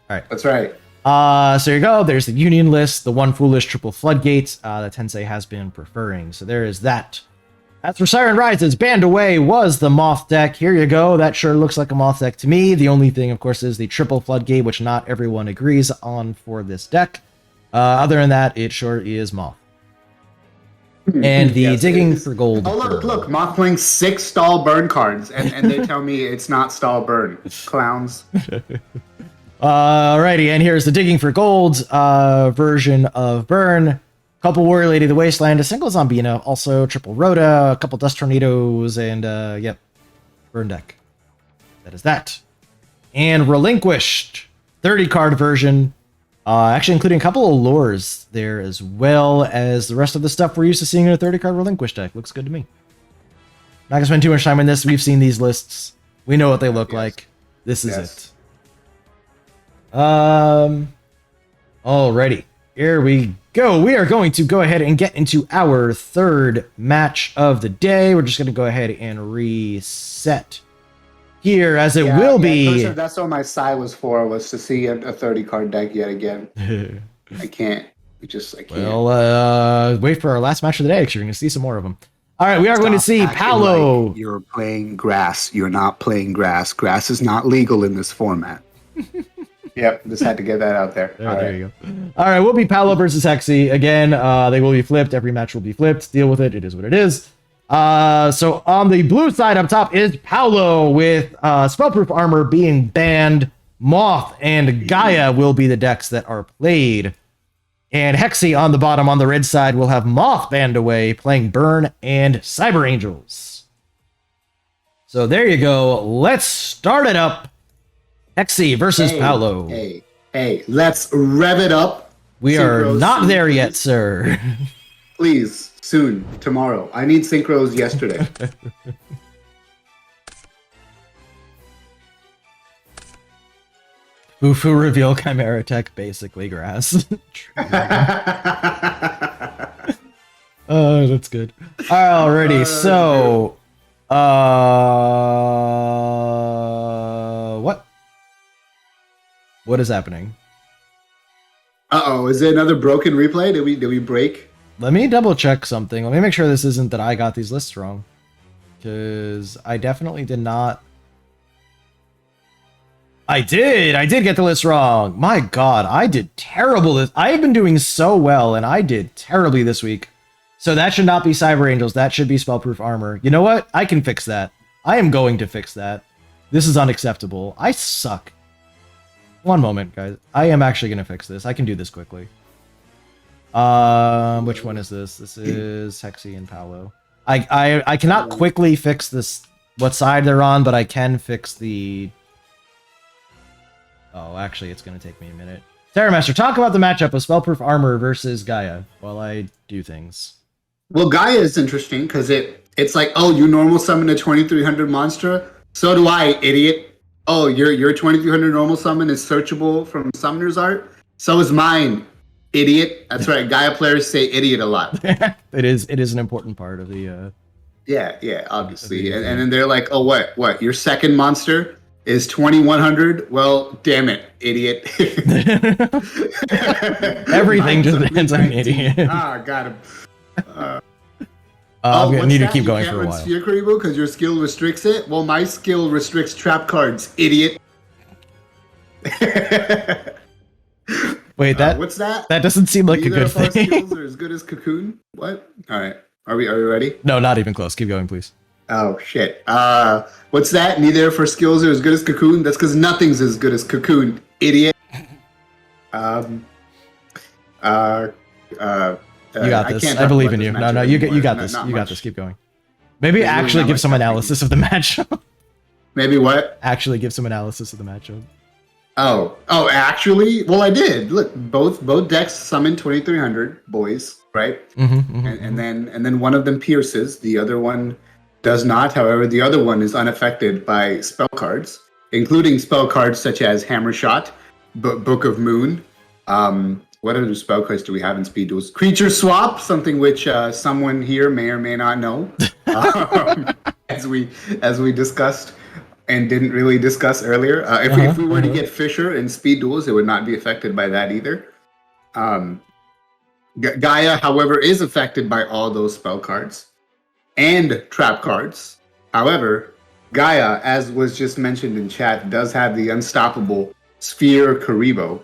All right. That's right. So there you go. There's the Union list, the One Foolish Triple Floodgate that Tensei has been preferring. So there is that. As for Siren Rises, banned away was the Moth deck. Here you go. That sure looks like a Moth deck to me. The only thing, of course, is the Triple Floodgate, which not everyone agrees on for this deck. Other than that, it sure is Moth. And the Digging for Gold. Oh, look. Moth playing 6 stall burn cards, and they tell me it's not stall burn. Clowns. Alrighty, and here's the Digging for Gold version of Burn. Couple Warrior Lady of the Wasteland, a single Zombina, also triple Rhoda, a couple Dust Tornadoes, and yep, Burn deck. That is that. And Relinquished, 30 card version, actually including a couple of lures there as well as the rest of the stuff we're used to seeing in a 30 card Relinquished deck. Looks good to me. Not gonna spend too much time on this. We've seen these lists. We know what they look like. This is it. Alrighty, here we go. We are going to go ahead and get into our third match of the day. We're just going to go ahead and reset here, as it will be. That's what my sigh was for, was to see a 30 card deck yet again. I can't. I can't. Well, wait for our last match of the day, because you're going to see some more of them. All right, we are going to see Paolo. Like you're playing grass. You're not playing grass. Grass is not legal in this format. Yep, just had to get that out there. There you go. All right, we'll be Paolo versus Hexy. Again, they will be flipped. Every match will be flipped. Deal with it. It is what it is. So on the blue side up top is Paolo with Spellproof Armor being banned. Moth and Gaia will be the decks that are played. And Hexy on the bottom on the red side will have Moth banned away, playing Burn and Cyber Angels. So there you go. Let's start it up. Hexy versus Paolo. Hey, let's rev it up. We are not there yet, sir. Please, soon, tomorrow. I need synchros yesterday. Fufu reveal Chimera Tech, basically grass. Oh, that's good. Alrighty, so What is happening? Uh-oh, is there another broken replay? Did we break? Let me double check something. Let me make sure this isn't that I got these lists wrong. Because I definitely did not. I did get the list wrong. My god, I did terrible. I have been doing so well, and I did terribly this week. So that should not be Cyber Angels. That should be Spellproof Armor. You know what? I can fix that. I am going to fix that. This is unacceptable. I suck. One moment, guys. I am actually going to fix this. I can do this quickly. Which one is this? This is Hexy and Paolo. I cannot quickly fix this, what side they're on, but I can fix the... Oh, actually, it's going to take me a minute. Terramaster, talk about the matchup of Spellproof Armor versus Gaia while I do things. Well, Gaia is interesting because it's like, oh, you normal summon a 2300 monster? So do I, idiot. Oh, your 2300 normal summon is searchable from Summoner's Art? So is mine, idiot. That's right, Gaia players say idiot a lot. It is an important part of the... Yeah, obviously. And then they're like, oh, what? Your second monster is 2100? Well, damn it, idiot. Everything just depends on idiot. Got him. I'm gonna need to keep going for a while. Sphere Karibo because your skill restricts it? Well, my skill restricts trap cards, idiot. Wait, what's that? That doesn't seem like Neither a good of our thing. skills are as good as Cocoon? What? All right. Are we ready? No, not even close. Keep going, please. Oh, shit. What's that? Neither of our skills are as good as Cocoon? That's because nothing's as good as Cocoon, idiot. You got this. I believe in you. No, you got this. You got this. Keep going. Maybe actually give some analysis of the matchup. Maybe what? Actually give some analysis of the matchup. Oh, actually? Well, I did. Look, both decks summon 2300 boys, right? And then one of them pierces. The other one does not. However, the other one is unaffected by spell cards, including spell cards such as Hammer Shot, Book of Moon. What other spell cards do we have in Speed Duels? Creature Swap, something which someone here may or may not know, as we discussed and didn't really discuss earlier. If we were to get Fisher in Speed Duels, it would not be affected by that either. Gaia, however, is affected by all those spell cards and trap cards. However, Gaia, as was just mentioned in chat, does have the unstoppable Sphere Karibo,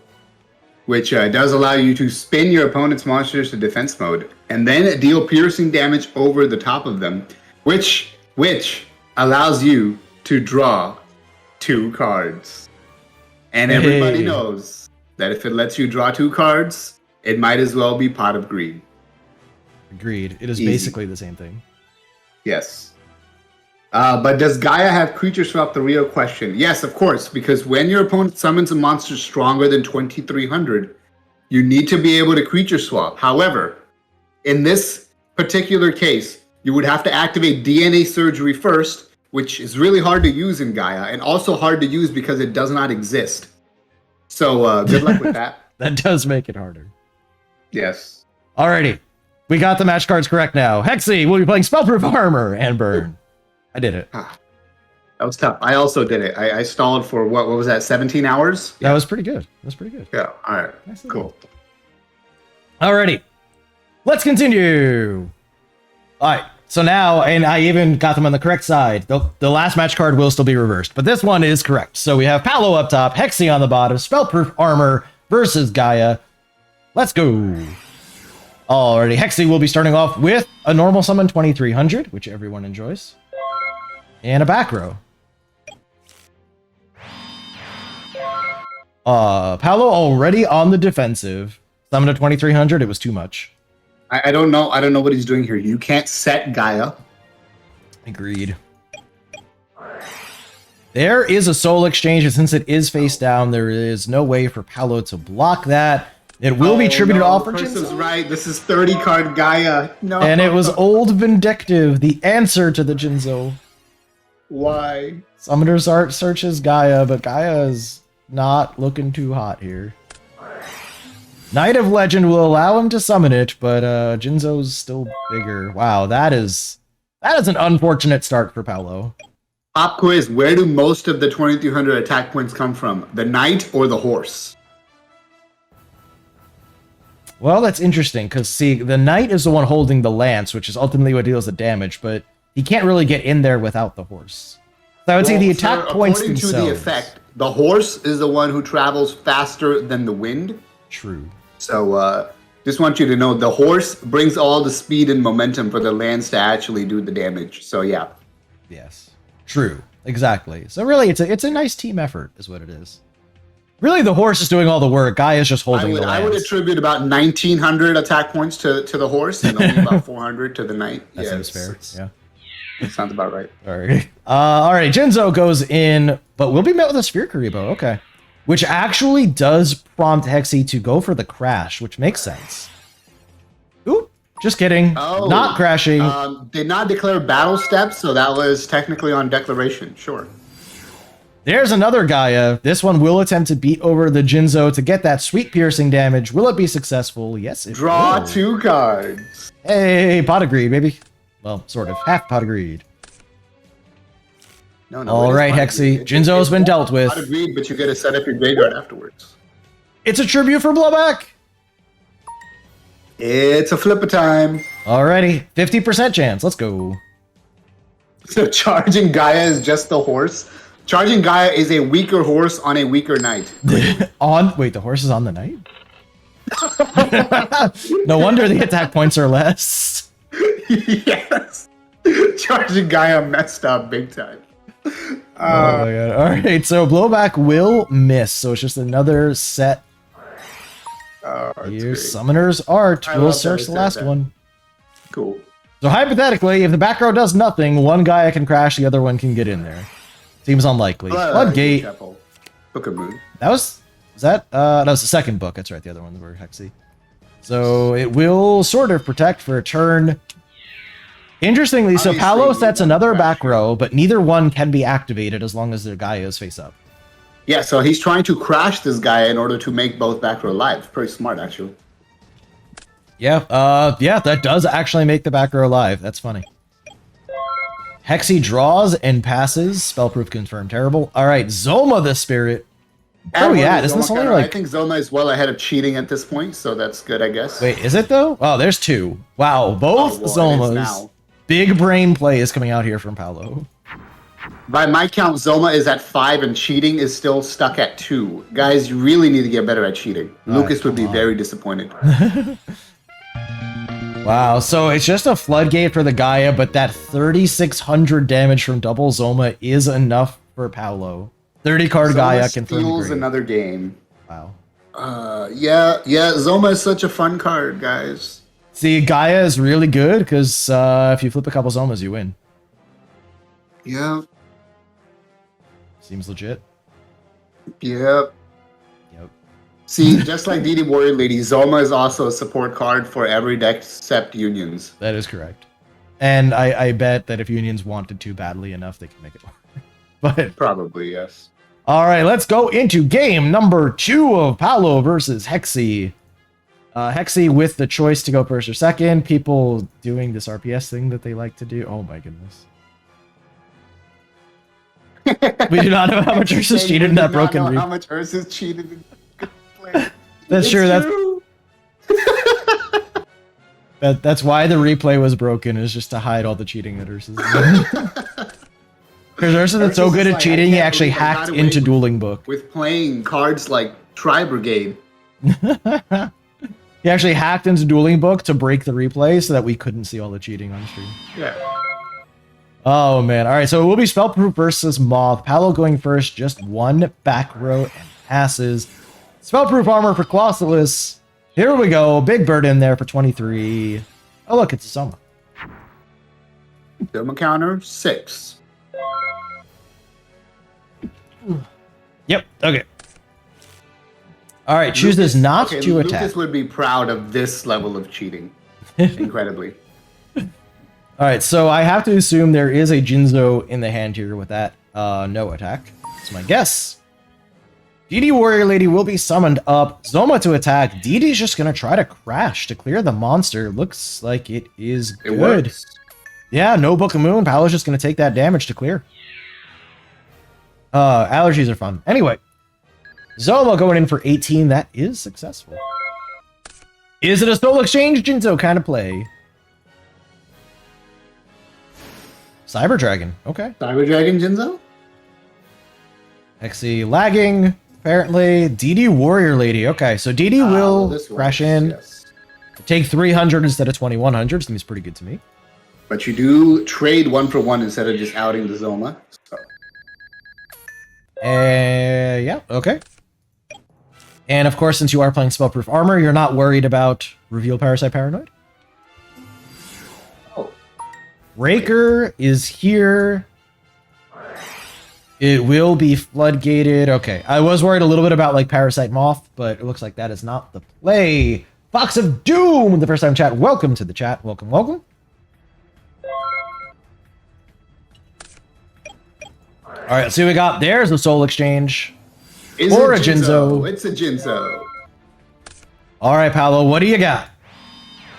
which does allow you to spin your opponent's monsters to defense mode and then deal piercing damage over the top of them, which allows you to draw 2 cards. And everybody knows that if it lets you draw 2 cards, it might as well be Pot of Greed. Agreed. It is Easy. basically the same thing. Yes. But does Gaia have Creature Swap? The real question. Yes, of course, because when your opponent summons a monster stronger than 2300, you need to be able to Creature Swap. However, in this particular case, you would have to activate DNA Surgery first, which is really hard to use in Gaia, and also hard to use because it does not exist. So good luck with that. That does make it harder. Yes. Alrighty. We got the match cards correct now. Hexy will be playing Spellproof Armor and Burn. I did it. That was tough. I also did it. I stalled for what was that? 17 hours? That was pretty good. That's pretty good. Yeah. All right. Cool. Alrighty. Let's continue. Alright. So now, and I even got them on the correct side. The last match card will still be reversed, but this one is correct. So we have Paolo up top, Hexy on the bottom, Spellproof Armor versus Gaia. Let's go. Alrighty. Hexy will be starting off with a normal summon 2300, which everyone enjoys. And a back row. Paolo already on the defensive. Summon a 2300. It was too much. I don't know. I don't know what he's doing here. You can't set Gaia. Agreed. There is a soul exchange, and since it is face down, there is no way for Paolo to block that. It will be tributed off for Chris is right. This is 30 card Gaia. No. And it was Old Vindictive, the answer to the Jinzo. Why? Summoner's Art searches Gaia, but Gaia is not looking too hot here. Knight of Legend will allow him to summon it, but Jinzo's still bigger. Wow, that is an unfortunate start for Paolo. Pop quiz, where do most of the 2300 attack points come from? The knight or the horse? Well, that's interesting, because, see, the knight is the one holding the lance, which is ultimately what deals the damage, but he can't really get in there without the horse. So I would say the attack points according themselves... to the effect, the horse is the one who travels faster than the wind. True. So, just want you to know, the horse brings all the speed and momentum for the lance to actually do the damage. So, yeah. Yes. True. Exactly. So really, it's a nice team effort, is what it is. Really, the horse is doing all the work. Guy is just holding the lance. I would attribute about 1,900 attack points to the horse and only about 400 to the knight. That seems fair. Yeah. Sounds about right. All right. All right. Jinzo goes in, but will be met with a Sphere Karibo. Okay. Which actually does prompt Hexy to go for the crash, which makes sense. Ooh. Just kidding. Oh, not crashing. Did not declare battle steps, so that was technically on declaration. Sure. There's another Gaia. This one will attempt to beat over the Jinzo to get that sweet piercing damage. Will it be successful? Yes, it Draw will. 2 cards. Hey, pot of greed, baby. Well, sort of. Half pot of greed. No, all right, Hexy. Jinzo's been dealt with. Pot of greed, but you get to set up your graveyard afterwards. It's a tribute for blowback. It's a flip of time. Alrighty, 50% chance. Let's go. So charging Gaia is just the horse. Charging Gaia is a weaker horse on a weaker knight. Wait, the horse is on the knight? No wonder the attack points are less. Yes. Charging Gaia messed up big time. Oh my god. Alright, so blowback will miss. So it's just another set. Here, Summoner's Art. We'll search the last one. Cool. So hypothetically, if the back row does nothing, one guy can crash, the other one can get in there. Seems unlikely. Floodgate. Book of Moon. That was that was the second book. That's right, the other ones were Hexy. So it will sort of protect for a turn. Interestingly, so Paolo sets another back row, but neither one can be activated as long as their Gaia is face up. Yeah, so he's trying to crash this guy in order to make both back row live. Pretty smart, actually. Yeah, yeah, that does actually make the back row live. That's funny. Hexy draws and passes. Spellproof confirmed. Terrible. All right, Zoma the Spirit. Oh yeah, isn't this only like... I think Zoma is well ahead of cheating at this point, so that's good, I guess. Wait, is it though? Oh, there's 2. Wow, both Zomas. Big brain play is coming out here from Paolo. By my count, Zoma is at 5 and cheating is still stuck at 2. Guys, you really need to get better at cheating. Lucas would be very disappointed. Wow, so it's just a floodgate for the Gaia, but that 3,600 damage from double Zoma is enough for Paolo. 30 card Gaia can steals another game. Wow. Yeah, Zoma is such a fun card, guys. See, Gaia is really good because if you flip a couple Zomas, you win. Yeah. Seems legit. Yep. Yep. See, just like DD Warrior Lady, Zoma is also a support card for every deck except Unions. That is correct. And I bet that if Unions wanted to badly enough, they can make it work. But probably, yes. All right, let's go into game number 2 of Paolo versus Hexy. Hexy with the choice to go first or second. People doing this RPS thing that they like to do. Oh my goodness. We do not know how much Ursus cheated in that broken replay. How much Ursus cheated in play. That's true. That's why the replay was broken, is just to hide all the cheating that Ursus did. Because Ursus is so good at cheating, he actually hacked into Dueling Book. With playing cards like Tri Brigade. He actually hacked into Dueling Book to break the replay so that we couldn't see all the cheating on stream. Yeah. Oh man. All right, so it will be Spellproof versus Moth. Paolo going first, just 1 back row and passes. Spellproof armor for Colossalus. Here we go. Big bird in there for 23. Oh look, it's a Soma. Doma counter 6. Yep. Okay. All right. Chooses not to attack. Lucas would be proud of this level of cheating. Incredibly. All right. So I have to assume there is a Jinzo in the hand here with that no attack. That's my guess. DD Warrior Lady will be summoned up. Zoma to attack. DD's just gonna try to crash to clear the monster. Looks like it is good. It works. Yeah. No Book of Moon. Paolo's just gonna take that damage to clear. Allergies are fun. Anyway, Zoma going in for 18. That is successful. Is it a Soul Exchange Jinzo kind of play? Cyber Dragon. Okay. Cyber Dragon Jinzo? Hexy lagging, apparently. DD Warrior Lady. Okay, so DD will crash in. Yes. Take 300 instead of 2100. Seems pretty good to me. But you do trade 1-for-1 instead of just outing the Zoma. So. Yeah, okay. And of course, since you are playing Spellproof Armor, you're not worried about Reveal Parasite Paranoid. Oh. Raker is here. It will be floodgated. Okay, I was worried a little bit about like Parasite Moth, but it looks like that is not the play. Fox of Doom, the first time chat. Welcome to the chat. Welcome, welcome. All right, so we got there's a Soul Exchange. Is Or it a Jinzo. It's a Jinzo. All right, Paolo, what do you got?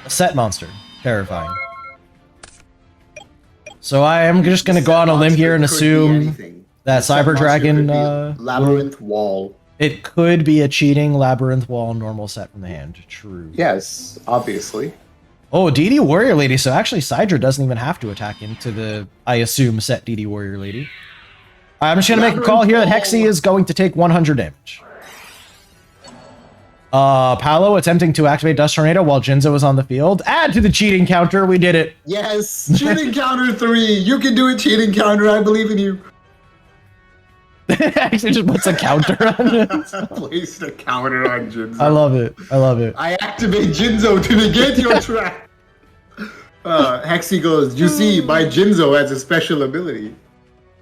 A set monster. Terrifying. So I am just going to go on a limb here and assume that Cyber Dragon... Labyrinth Wall. It could be a cheating Labyrinth Wall normal set from the hand. True. Yes, obviously. Oh, DD Warrior Lady. So actually, Sidra doesn't even have to attack into the, I assume, set DD Warrior Lady. I'm just going to make a call here that Hexy is going to take 100 damage. Paolo attempting to activate Dust Tornado while Jinzo is on the field. Add to the cheating counter. We did it. Yes, cheating counter 3. You can do it, cheating counter. I believe in you. Actually just puts a counter on it. Placed a counter on Jinzo. I love it. I love it. I activate Jinzo to negate your trap. Hexy goes, you see, my Jinzo has a special ability.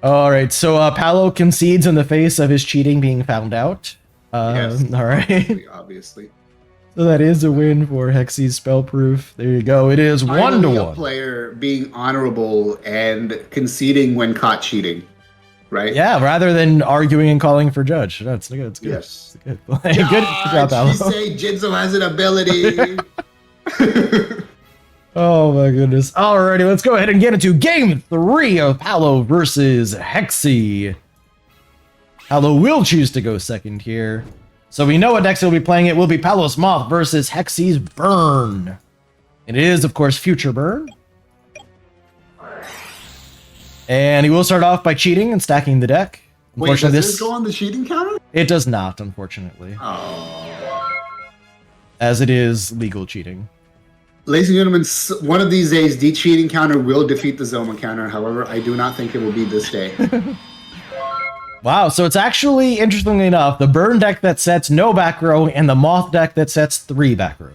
All right, so Paolo concedes in the face of his cheating being found out. Yes, all right. Obviously. So that is a win for Hexy's Spellproof. There you go. It is Finally, 1-1. A player being honorable and conceding when caught cheating, right? Yeah, rather than arguing and calling for judge. That's good. It's good. Yes. It's good. Good job, Paolo. You say Jinzo has an ability. Oh my goodness. Alrighty, let's go ahead and get into game 3 of Paolo versus Hexy. Paolo will choose to go second here. So we know what next he'll be playing. It will be Paolo's Moth versus Hexy's Burn. It is, of course, Future Burn. And he will start off by cheating and stacking the deck. Wait, does this go on the cheating counter? It does not, unfortunately. Oh. As it is legal cheating. Ladies and gentlemen, one of these days, the cheating counter will defeat the Zoma counter. However, I do not think it will be this day. Wow, so it's actually, interestingly enough, the Burn deck that sets no back row and the Moth deck that sets 3 back row.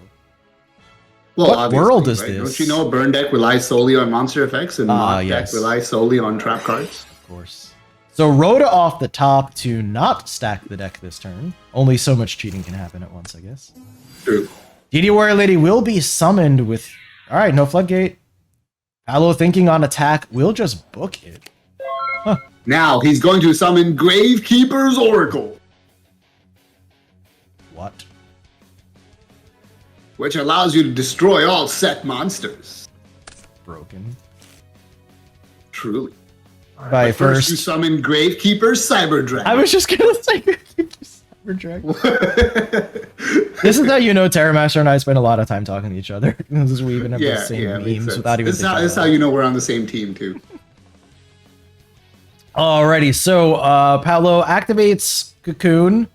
Well, what world is this? Don't you know Burn deck relies solely on monster effects and Moth deck relies solely on trap cards? Of course. So Rhoda off the top to not stack the deck this turn. Only so much cheating can happen at once, I guess. True. DD Warrior Lady will be summoned with... Alright, no Floodgate. Paolo thinking on attack will just book it. Huh. Now, he's going to summon Gravekeeper's Oracle. What? Which allows you to destroy all set monsters. Broken. Truly. By first you summon Gravekeeper's Cyber Dragon. I was just gonna say Gravekeeper's Cyber Dragon. This is how you know Terramaster and I spend a lot of time talking to each other. This is we even have the same memes without even thinking. This is how you know we're on the same team too. Alrighty, so Paolo activates Cocoon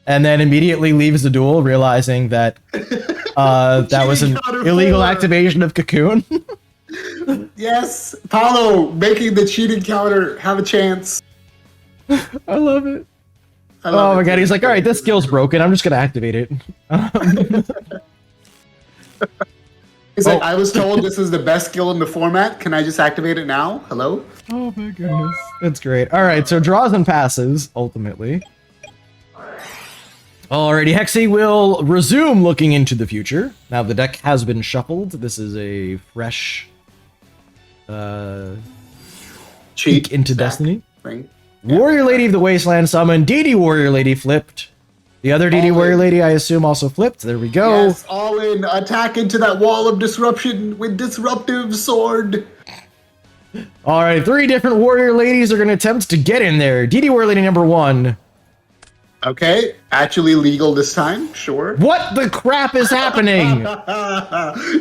and then immediately leaves the duel, realizing that that was an illegal activation of Cocoon. Yes, Paolo making the cheating counter have a chance. I love it. Oh my god, he's like, alright, this skill's broken, I'm just gonna activate it. He's like, I was told this is the best skill in the format. Can I just activate it now? Hello? Oh my goodness. That's great. Alright, so draws and passes, ultimately. Alrighty, Hexy will resume looking into the future. Now the deck has been shuffled. This is a fresh cheek into Destiny. Thing. Warrior Lady of the Wasteland summoned. DD Warrior Lady flipped. The other DD Warrior Lady, I assume, also flipped. There we go. Yes, all in. Attack into that wall of disruption with Disruptive Sword. All right, 3 different warrior ladies are going to attempt to get in there. DD Warrior Lady number 1. Okay, actually legal this time, sure. What the crap is happening?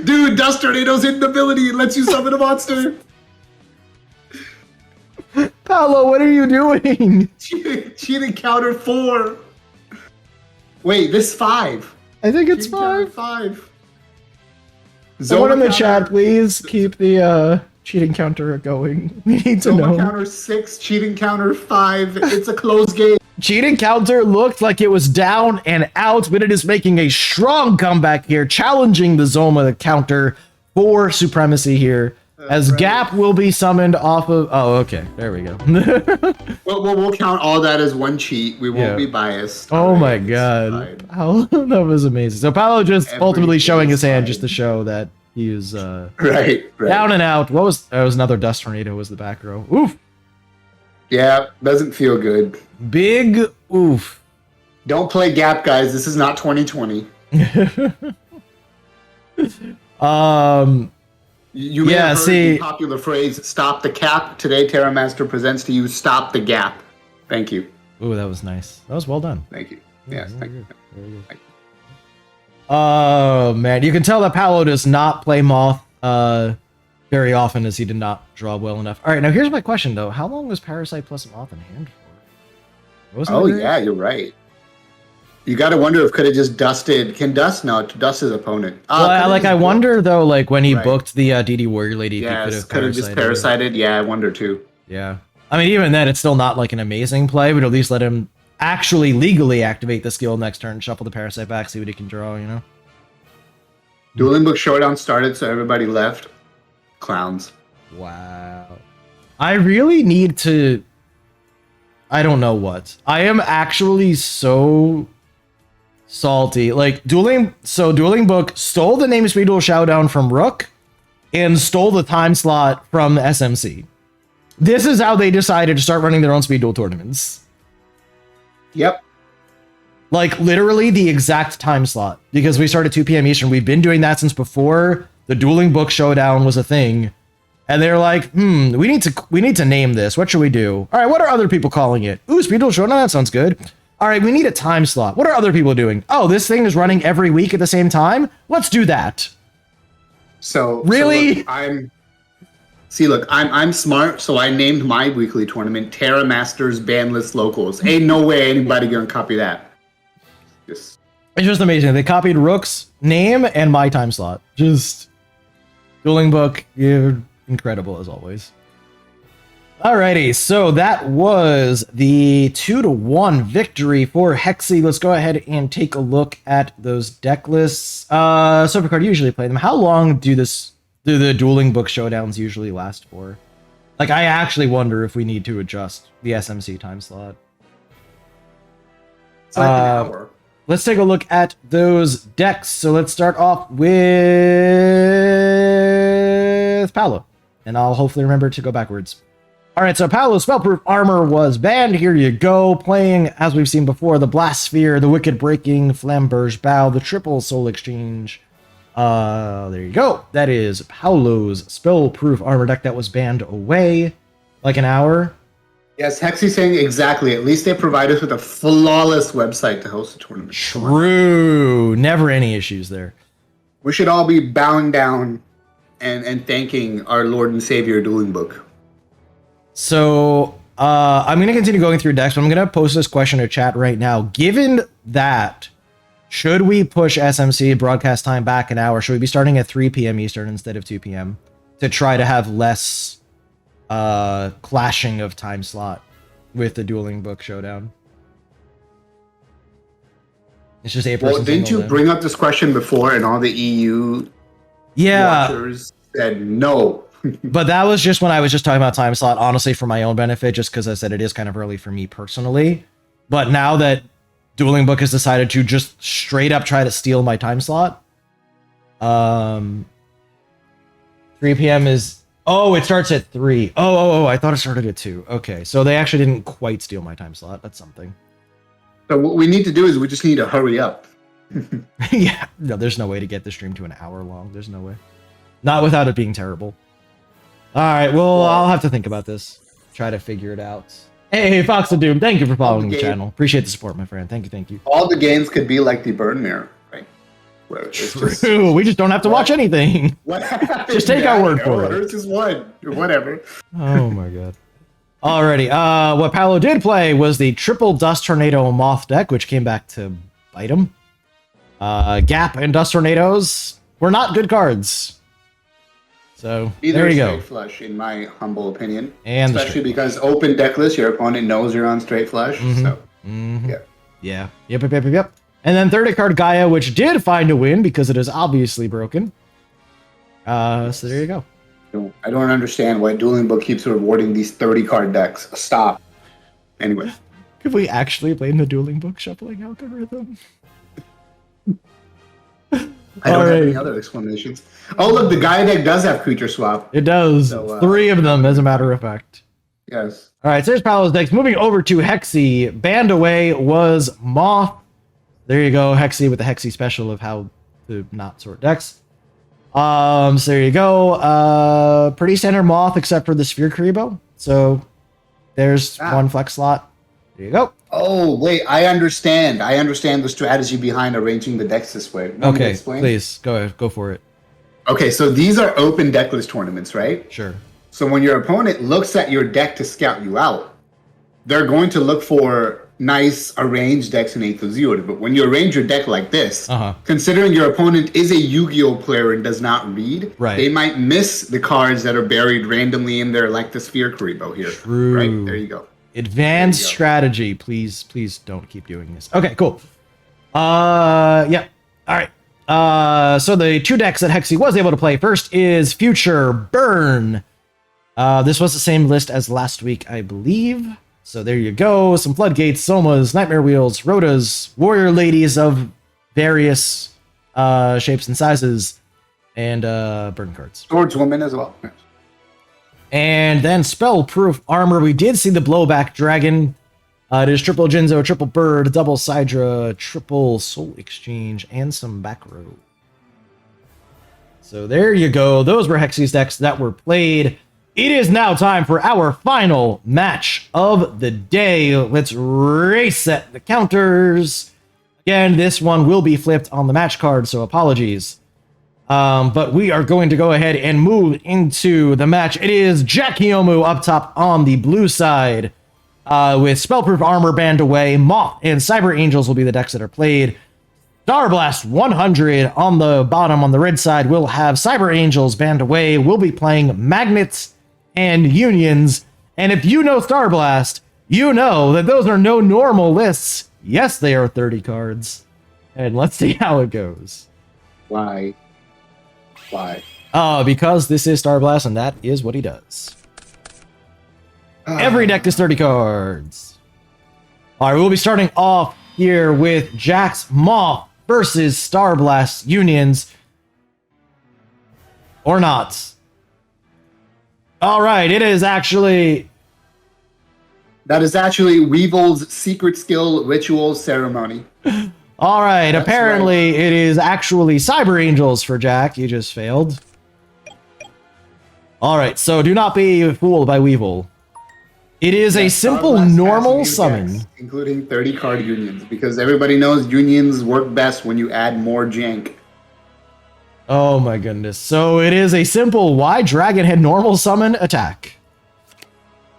Dude, Dust Tornado's hidden ability. It lets you summon a monster. Paolo, what are you doing? Cheat encounter 4. Wait, this 5. I think it's Cheat encounter 5. 5. Someone in the Zoma chat, counter- please keep the cheating counter going. We need to Zoma know. counter 6, cheating counter 5. It's a close game. Cheating counter looked like it was down and out, but it is making a strong comeback here, challenging the Zoma counter for supremacy here. As right. Gap will be summoned off of... Oh, okay. There we go. We'll count all that as one cheat. We won't Yeah. be biased. Oh All my right, god. it's fine. Paolo, that was amazing. So Paolo just ultimately Everything showing his is hand fine. just to show that he was Right. down and out. What was... That was another Dust Tornado was the back row. Oof. Yeah, doesn't feel good. Big oof. Don't play Gap, guys. This is not 2020. You may Yeah, have heard see- the popular phrase, stop the cap. Today, Terra Master presents to you, stop the gap. Thank you. Ooh, that was nice. That was well done. Thank you. Yes, very thank you. good, very good. Thank you. Oh man, you can tell that Paolo does not play Moth very often, as he did not draw well enough. All right, now here's my question though: how long was Parasite plus Moth in hand for? Wasn't Oh, it very- yeah, you're right. You got to wonder if could have just dusted. Can dust? No, dust his opponent. Well, I wonder though, like when he Right. booked the DD Warrior Lady, if Yes, he could have just it. parasited. Yeah, I wonder too. Yeah, I mean, even then, it's still not like an amazing play, but at least let him actually legally activate the skill next turn, shuffle the Parasite back, see what he can draw. You know. Dueling Book Showdown started, so everybody left. Clowns. Wow. I really need to... I don't know what. I am actually so salty. Like, Dueling Book stole the name Speed Duel Showdown from Rook and stole the time slot from the SMC. This is how they decided to start running their own Speed Duel tournaments. Yep. Like, literally the exact time slot. Because we started 2 p.m. Eastern. We've been doing that since before the Dueling Book Showdown was a thing. And they're like, we need to name this. What should we do? All right, what are other people calling it? Ooh, Speed Duel Showdown, that sounds good. All right, we need a time slot. What are other people doing? Oh, this thing is running every week at the same time? Let's do that. So Really? Look, I'm smart, so I named my weekly tournament Terra Masters Banless Locals. Ain't no way anybody gonna copy that. Just It's just amazing. They copied Rook's name and my time slot. Just Dueling Book, you're incredible as always. Alrighty, so that was the 2-1 victory for Hexy. Let's go ahead and take a look at those deck lists. So Picard, you usually play them. How long do the Dueling Book Showdowns usually last for? Like, I actually wonder if we need to adjust the SMC time slot. it's like an hour. Let's take a look at those decks. So let's start off with Paolo. And I'll hopefully remember to go backwards. All right, so Paolo's Spellproof Armor was banned. Here you go. Playing, as we've seen before, the Blast Sphere, the Wicked Breaking, Flamberge Bow, the Triple Soul Exchange. There you go. That is Paolo's Spellproof Armor deck that was banned away like an hour. Yes, Hexy's saying exactly. At least they provide us with a flawless website to host a tournament. True. Never any issues there. We should all be bowing down and thanking our Lord and Savior Dueling Book. So I'm going to continue going through decks, but I'm going to post this question in chat right now. Given that, should we push SMC broadcast time back an hour? Should we be starting at 3 p.m. Eastern instead of 2 p.m. to try to have less clashing of time slot with the Dueling Book Showdown? It's just 8 Well, didn't you bring up this question before and all the EU watchers said no? But that was just when I was just talking about time slot, honestly, for my own benefit, just because I said it is kind of early for me personally. But now that Dueling Book has decided to just straight up try to steal my time slot, 3 p.m. is... Oh, it starts at 3. Oh, I thought it started at 2. Okay, so they actually didn't quite steal my time slot. That's something. So what we need to do is we just need to hurry up. Yeah, no, there's no way to get the stream to an hour long. There's no way. Not without it being terrible. All right, well, I'll have to think about this. Try to figure it out. Hey, Fox of Doom, thank you for following the channel. Appreciate the support, my friend. Thank you. All the games could be like the Burn Mirror, right? Where it's True. We just don't have to watch anything. Just take our word for it. It's just one. Whatever. Oh my god. Alrighty. What Paolo did play was the triple Dust Tornado Moth deck, which came back to bite him. Gap and Dust Tornadoes were not good cards. So Neither there you straight go. flush, in my humble opinion. And especially because open decklist, your opponent knows you're on straight flush. So yeah. Yep. And then 30 card Gaia, which did find a win because it is obviously broken. So there you go. I don't understand why Dueling Book keeps rewarding these 30 card decks. Stop. Anyway. Could we actually blame the Dueling Book shuffling algorithm? I don't have any other explanations. Oh, look, the Gaia deck does have creature swap. It does. So, 3 of them, as a matter of fact. Yes. All right, so there's Paolo's decks. Moving over to Hexy. Banned away was Moth. There you go, Hexy with the Hexy special of how to not sort decks. So there you go. Pretty standard Moth, except for the Sphere Karibo. So there's one flex slot. There you go. Oh, wait, I understand. I understand the strategy behind arranging the decks this way. Okay, please, go ahead. Go for it. Okay, so these are open decklist tournaments, right? Sure. So when your opponent looks at your deck to scout you out, they're going to look for nice arranged decks in A through Z. But when you arrange your deck like this, considering your opponent is a Yu-Gi-Oh player and does not read, they might miss the cards that are buried randomly in there, like the Sphere Karibo here. True. Right? There you go. Advanced strategy. Please don't keep doing this. Okay, cool. Yeah. All right. So the 2 decks that Hexy was able to play first is Future Burn. This was the same list as last week, I believe. So there you go. Some Floodgates, Somas, Nightmare Wheels, Rhodas, Warrior Ladies of various shapes and sizes, and burn cards. Swordswoman as well. And then Spellproof Armor. We did see the Blowback Dragon. It is triple Jinzo, triple Bird, double Sidra, triple Soul Exchange, and some back row. So there you go. Those were Hexy's decks that were played. It is now time for our final match of the day. Let's reset the counters. Again, this one will be flipped on the match card, so apologies. But we are going to go ahead and move into the match. It is Jack Hiomu up top on the blue side. With Spellproof Armor banned away, Moth and Cyber Angels will be the decks that are played. Starblast 100 on the bottom on the red side will have Cyber Angels banned away. We'll be playing Magnets and Unions. And if you know Starblast, you know that those are no normal lists. Yes, they are 30 cards. And let's see how it goes. Why? Because this is Starblast, and that is what he does. Every deck is 30 cards. All right, we'll be starting off here with Jack's Moth versus Starblast Unions. Or not. All right, it is actually... That is actually Weevil's Secret Skill Ritual Ceremony. All right, apparently it is actually Cyber Angels for Jack. You just failed. All right, so do not be fooled by Weevil. It is a simple normal summon. Decks, including 30 card unions, because everybody knows unions work best when you add more jank. Oh my goodness. So it is a simple Y Dragonhead normal summon attack.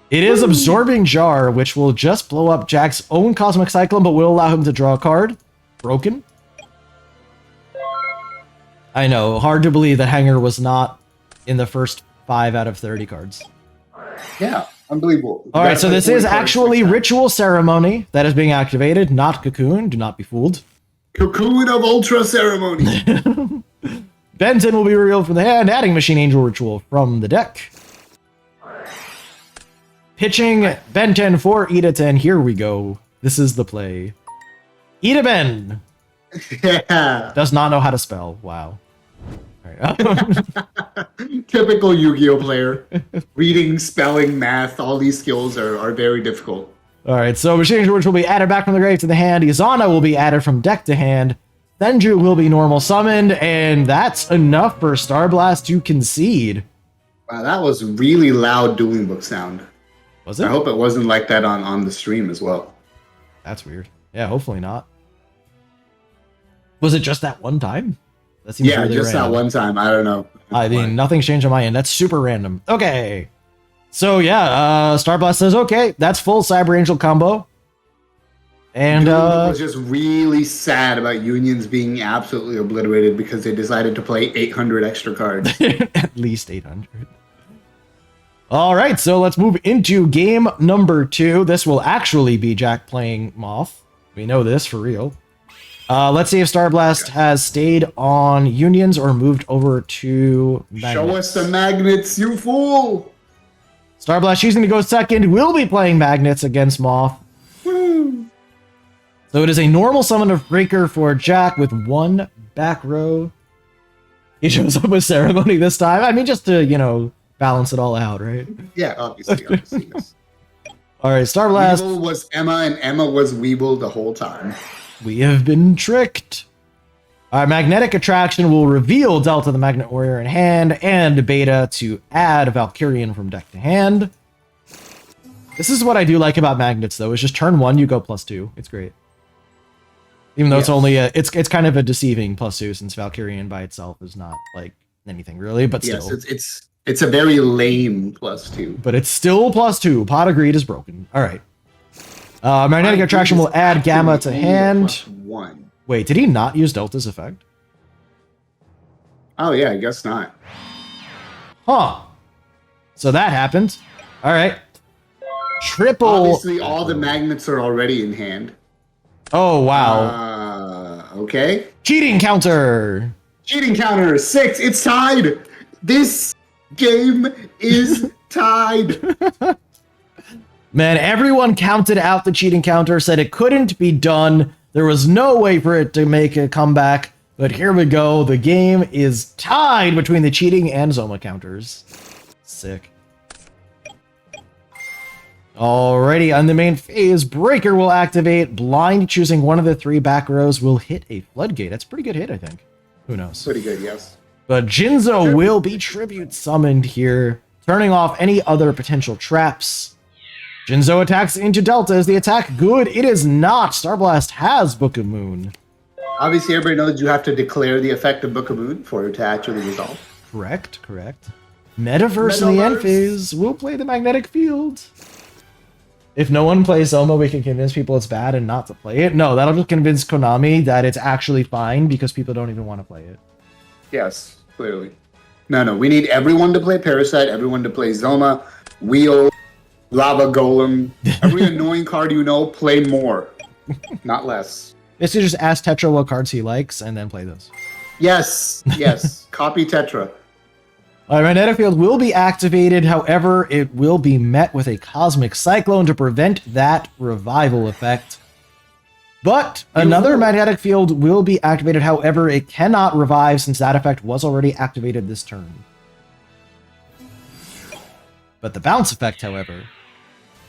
It is Absorbing Jar, which will just blow up Jack's own Cosmic Cyclone, but will allow him to draw a card. Broken. I know, hard to believe that Hanger was not in the first 5 out of 30 cards. Yeah. Unbelievable. All right, so this is actually Ritual Ceremony that is being activated, not Cocoon. Do not be fooled. Cocoon of Ultra Ceremony. Benton will be revealed from the hand, adding Machine Angel Ritual from the deck. Pitching Benton for Ida-ten. Here we go. This is the play. Ida-ben. Yeah. Does not know how to spell. Wow. Typical Yu-Gi-Oh player. Reading, spelling, math, all these skills are very difficult. All right, so Machine Angel will be added back from the grave to the hand. Izana will be added from deck to hand. Senju will be normal summoned, and that's enough for Starblast to concede. Wow, that was really loud dueling book sound. Was I it? hope it wasn't like that on the stream as well. That's weird. Yeah, hopefully not. Was it just that one time? That seems Yeah, really just random. that one time. I don't know. I mean, nothing's changed on my end. That's super random. Okay. So yeah, Starblast says, okay, that's full Cyber Angel combo. And was just really sad about Unions being absolutely obliterated because they decided to play 800 extra cards. at least 800. All right, so let's move into game number 2. This will actually be Jack playing Moth. We know this for real. Let's see if Starblast has stayed on Unions or moved over to Magnets. Show us the Magnets, you fool! Starblast choosing to go second. Will be playing Magnets against Moth. Woo. So it is a normal summon of Breaker for Jack with 1 back row. He shows up with Ceremony this time. I mean, just to, you know, balance it all out, right? Yeah, obviously. Yes. All right, Starblast. Weeble was Emma, and Emma was Weeble the whole time. We have been tricked. Our Magnetic Attraction will reveal Delta the Magnet Warrior in hand and Beta to add Valkyrian from deck to hand. This is what I do like about Magnets, though, is just turn 1, you go +2. It's great. Even though it's only it's kind of a deceiving +2 since Valkyrian by itself is not like anything really, but still. Yes, it's a very lame +2. But it's still +2. Pot of Greed is broken. All right. Magnetic Attraction will add Gamma to hand. +1. Wait, did he not use Delta's effect? Oh yeah, I guess not. Huh. So that happened. All right. Triple. Obviously, all the magnets are already in hand. Oh, wow. Okay. Cheating counter. Cheating counter 6. It's tied. This game is tied. Man, everyone counted out the cheating counter, said it couldn't be done. There was no way for it to make a comeback. But here we go. The game is tied between the cheating and Zoma counters. Sick. Alrighty, on the main phase, Breaker will activate. Blind, choosing one of the 3 back rows, will hit a Floodgate. That's a pretty good hit, I think. Who knows? Pretty good, yes. But Jinzo will be Tribute summoned here, turning off any other potential traps. Jinzo attacks into Delta. Is the attack good? It is not. Starblast has Book of Moon. Obviously, everybody knows you have to declare the effect of Book of Moon for it to actually resolve. Correct. Metaverse in the end phase will play the Magnetic Field. If no one plays Zoma, we can convince people it's bad and not to play it. No, that'll just convince Konami that it's actually fine because people don't even want to play it. Yes, clearly. No, we need everyone to play Parasite, everyone to play Zoma, Wheel, Lava Golem. Every annoying card you know, play more, not less. Basically, just ask Tetra what cards he likes and then play those. Yes. Copy Tetra. All right, Magnetic Field will be activated. However, it will be met with a Cosmic Cyclone to prevent that revival effect. But another Magnetic Field will be activated. However, it cannot revive since that effect was already activated this turn. But the bounce effect, however,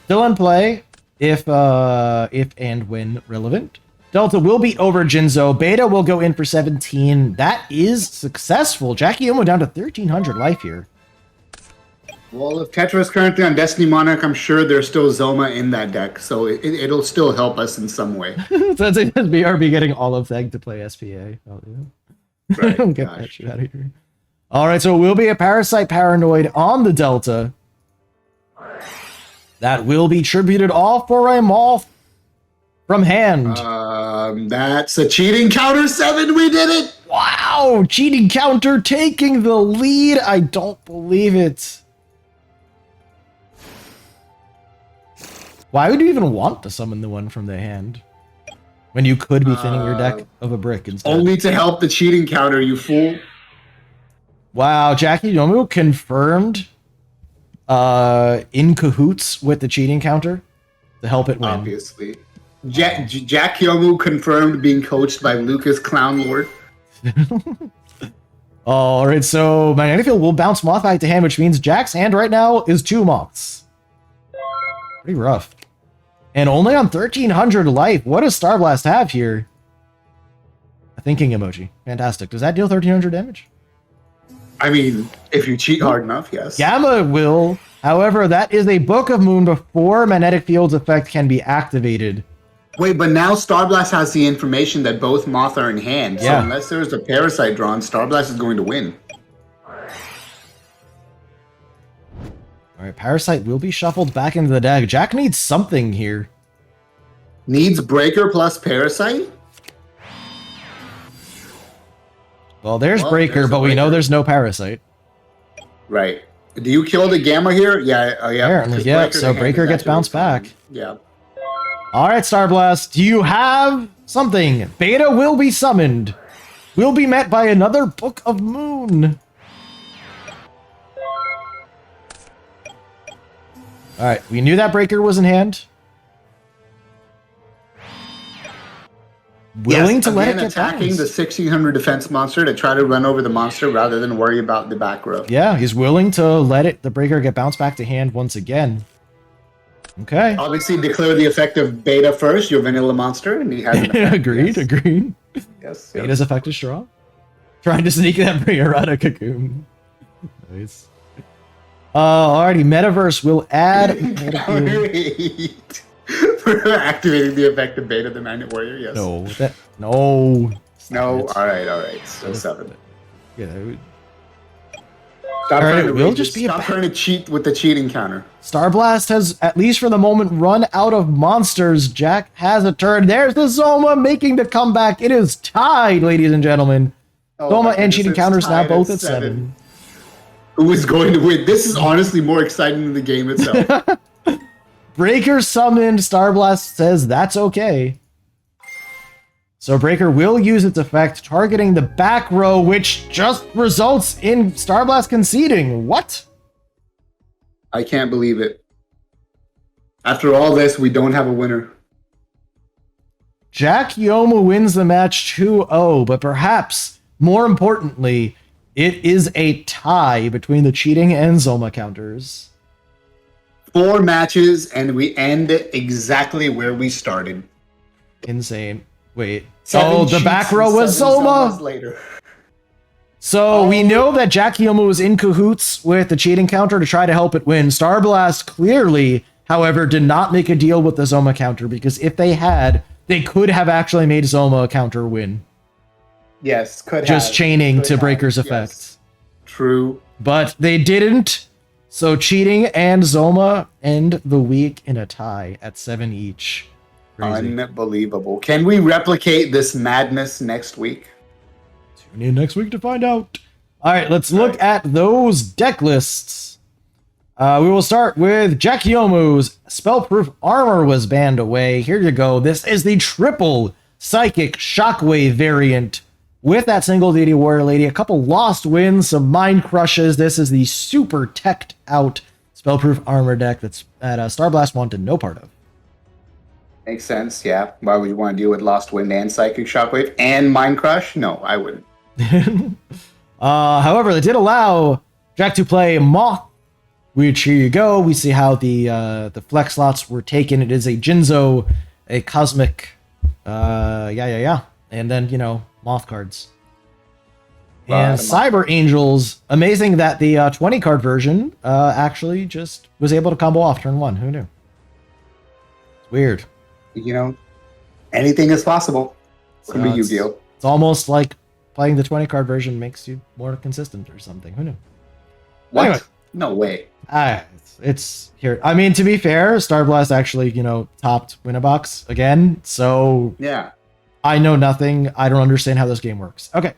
still in play if and when relevant. Delta will be over Jinzo. Beta will go in for 17. That is successful. Jackie Yomo down to 1,300 life here. Well, if Tetra is currently on Destiny Monarch, I'm sure there's still Zoma in that deck, so it'll still help us in some way. So that's BRB getting all of Theg to play SPA. Oh, yeah. Right, Get that shit out of here. All right, so it will be a Parasite Paranoid on the Delta. That will be tributed all for a Moth from hand. That's a cheating counter 7. We did it. Wow, cheating counter taking the lead. I don't believe it. Why would you even want to summon the one from the hand when you could be thinning your deck of a brick instead? Only to help the cheating counter, you fool. Wow, Jackie Yomu confirmed in cahoots with the cheating counter to help it win. Obviously. Jack Yomu confirmed being coached by Lucas Clown Lord. All right, so Magnetic Field will bounce Moth back to hand, which means Jack's hand right now is 2 Moths. Pretty rough. And only on 1,300 life. What does Starblast have here? A thinking emoji. Fantastic. Does that deal 1,300 damage? I mean, if you cheat hard enough, yes. Gamma will. However, that is a Book of Moon before Magnetic Field's effect can be activated. Wait, but now Starblast has the information that both Moth are in hand. So Yeah. unless there's a Parasite drawn, Starblast is going to win. All right, Parasite will be shuffled back into the deck. Jack needs something here. Needs Breaker plus Parasite? Well, there's Well, Breaker, there's but a we know Breaker. there's no Parasite. Right. Do you kill the Gamma here? Yeah. Yeah. Apparently, 'cause yeah. Breaker So to hand Breaker is gets actually bounced fine. back. Yeah. All right, Starblast, do you have something? Beta will be summoned. Will be met by another Book of Moon. All right, we knew that Breaker was in hand. Willing Yes, to let it again, get attacking bounced. the 1600 defense monster to try to run over the monster rather than worry about the back row. Yeah, he's willing to let the Breaker get bounced back to hand once again. Okay. Obviously, declare the effect of Beta first, your vanilla monster, and he has an effect. Agreed, Yes. agreed. Yes. Beta's effect is strong. Trying to sneak that Breaker out of Cocoon. Nice. Alrighty, Metaverse will add... Great. For activating the effect of Beta, the Magnet Warrior, yes. No, no. No, Stop it. alright. Still 7. Yeah, that would- Stop Alright, trying it to will read- just be a stop ba- trying to cheat with the cheating counter. Starblast has, at least for the moment, run out of monsters. Jack has a turn. There's the Zoma making the comeback. It is tied, ladies and gentlemen. Oh, Zoma my and goodness, cheating it's counters now tied both at 7. Who is going to win? This is honestly more exciting than the game itself. Breaker summoned. Starblast says that's okay. So Breaker will use its effect, targeting the back row, which just results in Starblast conceding. What? I can't believe it. After all this, we don't have a winner. Jack Yoma wins the match 2-0, but perhaps more importantly, it is a tie between the cheating and Zoma counters. 4 matches, and we end exactly where we started. Insane. Wait. 7 the back cheats row and was 7 Zoma? Zomas later. So we know that Jack Yoma was in cahoots with the cheating counter to try to help it win. Starblast clearly, however, did not make a deal with the Zoma counter, because if they had, they could have actually made Zoma counter win. Yes, could Just have. chaining Could to have, Breaker's yes. effect. True. But they didn't. So cheating and Zoma end the week in a tie at 7 each. Crazy. Unbelievable. Can we replicate this madness next week? Tune in next week to find out. All right, let's look at those deck lists. We will start with Jack Yomu's Spellproof Armor was banned away. Here you go. This is the triple Psychic Shockwave variant with that single Deity Warrior Lady, a couple lost wins, some Mind Crushes. This is the super teched out Spellproof Armor deck that Starblast wanted no part of. Makes sense, yeah. Why would you want to deal with Lost Wind and Psychic Shockwave and Mind Crush? No, I wouldn't. However, they did allow Jack to play Moth, which here you go. We see how the flex slots were taken. It is a Jinzo, a Cosmic, yeah. And then, Moth cards. And Cyber Angels, amazing that the 20 card version actually just was able to combo off turn 1. Who knew? It's weird. Anything is possible. It's going to be it's- Yu-Gi-Oh! It's almost like playing the 20 card version makes you more consistent or something. Who knew? What? Anyway. No way. It's here. I mean, to be fair, Starblast actually, topped Winnabox again. So Yeah. I know nothing. I don't understand how this game works. Okay.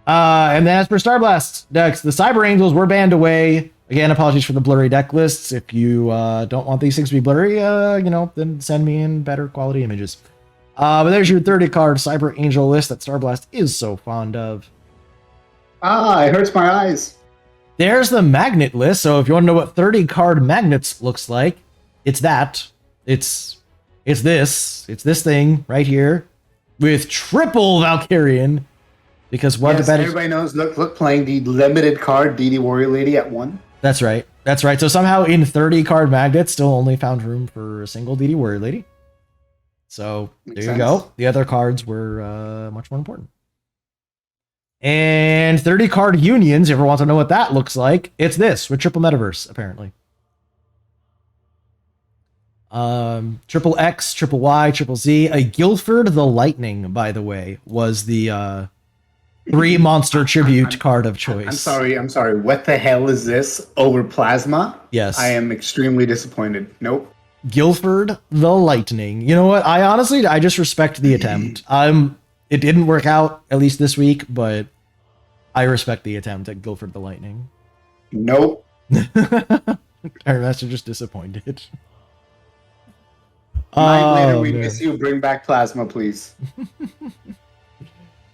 And then as for Starblast decks, the Cyber Angels were banned away. Again, apologies for the blurry deck lists. If you don't want these things to be blurry, then send me in better quality images. But there's your 30 card Cyber Angel list that Starblast is so fond of. It hurts my eyes. There's the magnet list. So if you want to know what 30 card magnets looks like, it's that. It's this thing right here with triple Valkyrian. Because what Yes, the bet is. everybody knows. Look, playing the limited card DD Warrior Lady at 1. That's right. So somehow in 30 card magnets, still only found room for a single DD Warrior Lady. So Makes there you sense. go. The other cards were much more important. And 30 card unions, if you ever want to know what that looks like, it's this with triple metaverse, apparently. Triple X, triple Y, triple Z. A Guilford the Lightning, by the way, was the 3 monster tribute card of choice. I'm sorry. What the hell is this over plasma? Yes. I am extremely disappointed. Nope. Guilford the Lightning. You know what? I just respect the attempt. It didn't work out, at least this week, but I respect the attempt at Guilford the Lightning. Nope. Iron Master just disappointed. Night later, we miss you. Bring back plasma, please.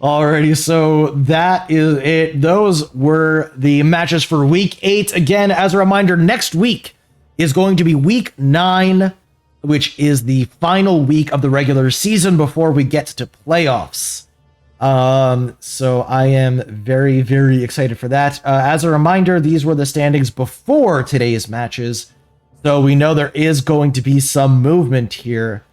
Alrighty, so that is it. Those were the matches for week 8. Again, as a reminder, next week is going to be week 9, which is the final week of the regular season before we get to playoffs. So I am very, very excited for that. As a reminder, these were the standings before today's matches. So we know there is going to be some movement here.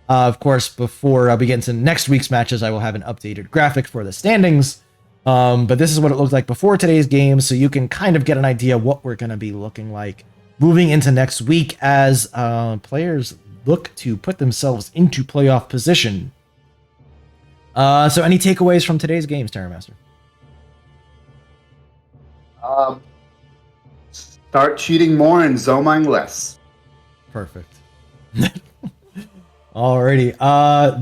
Of course, before we get into next week's matches, I will have an updated graphic for the standings. But this is what it looked like before today's game, so you can kind of get an idea what we're going to be looking like moving into next week as players look to put themselves into playoff position. So any takeaways from today's games, Terra Master? Start cheating more and zooming less. Perfect. Alrighty,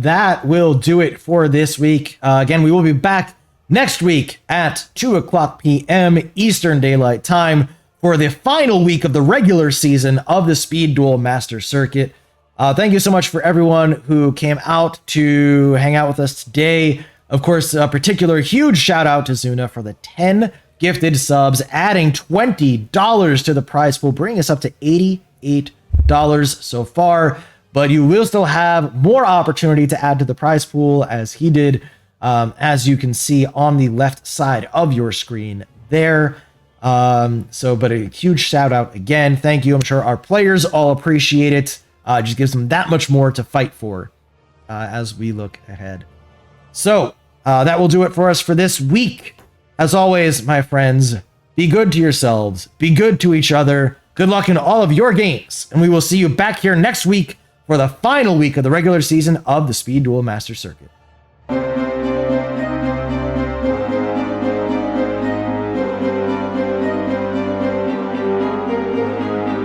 that will do it for this week. Again, we will be back next week at 2 o'clock p.m. Eastern Daylight Time for the final week of the regular season of the Speed Duel Master Circuit. Thank you so much for everyone who came out to hang out with us today. Of course, a particular huge shout out to Zuna for the 10 gifted subs, adding $20 to the prize pool, bringing us up to $88 so far. But you will still have more opportunity to add to the prize pool as he did, as you can see on the left side of your screen there. But a huge shout out again. Thank you. I'm sure our players all appreciate it. Just gives them that much more to fight for as we look ahead. So that will do it for us for this week. As always, my friends, be good to yourselves, be good to each other. Good luck in all of your games, and we will see you back here next week for the final week of the regular season of the Speed Duel Master Circuit.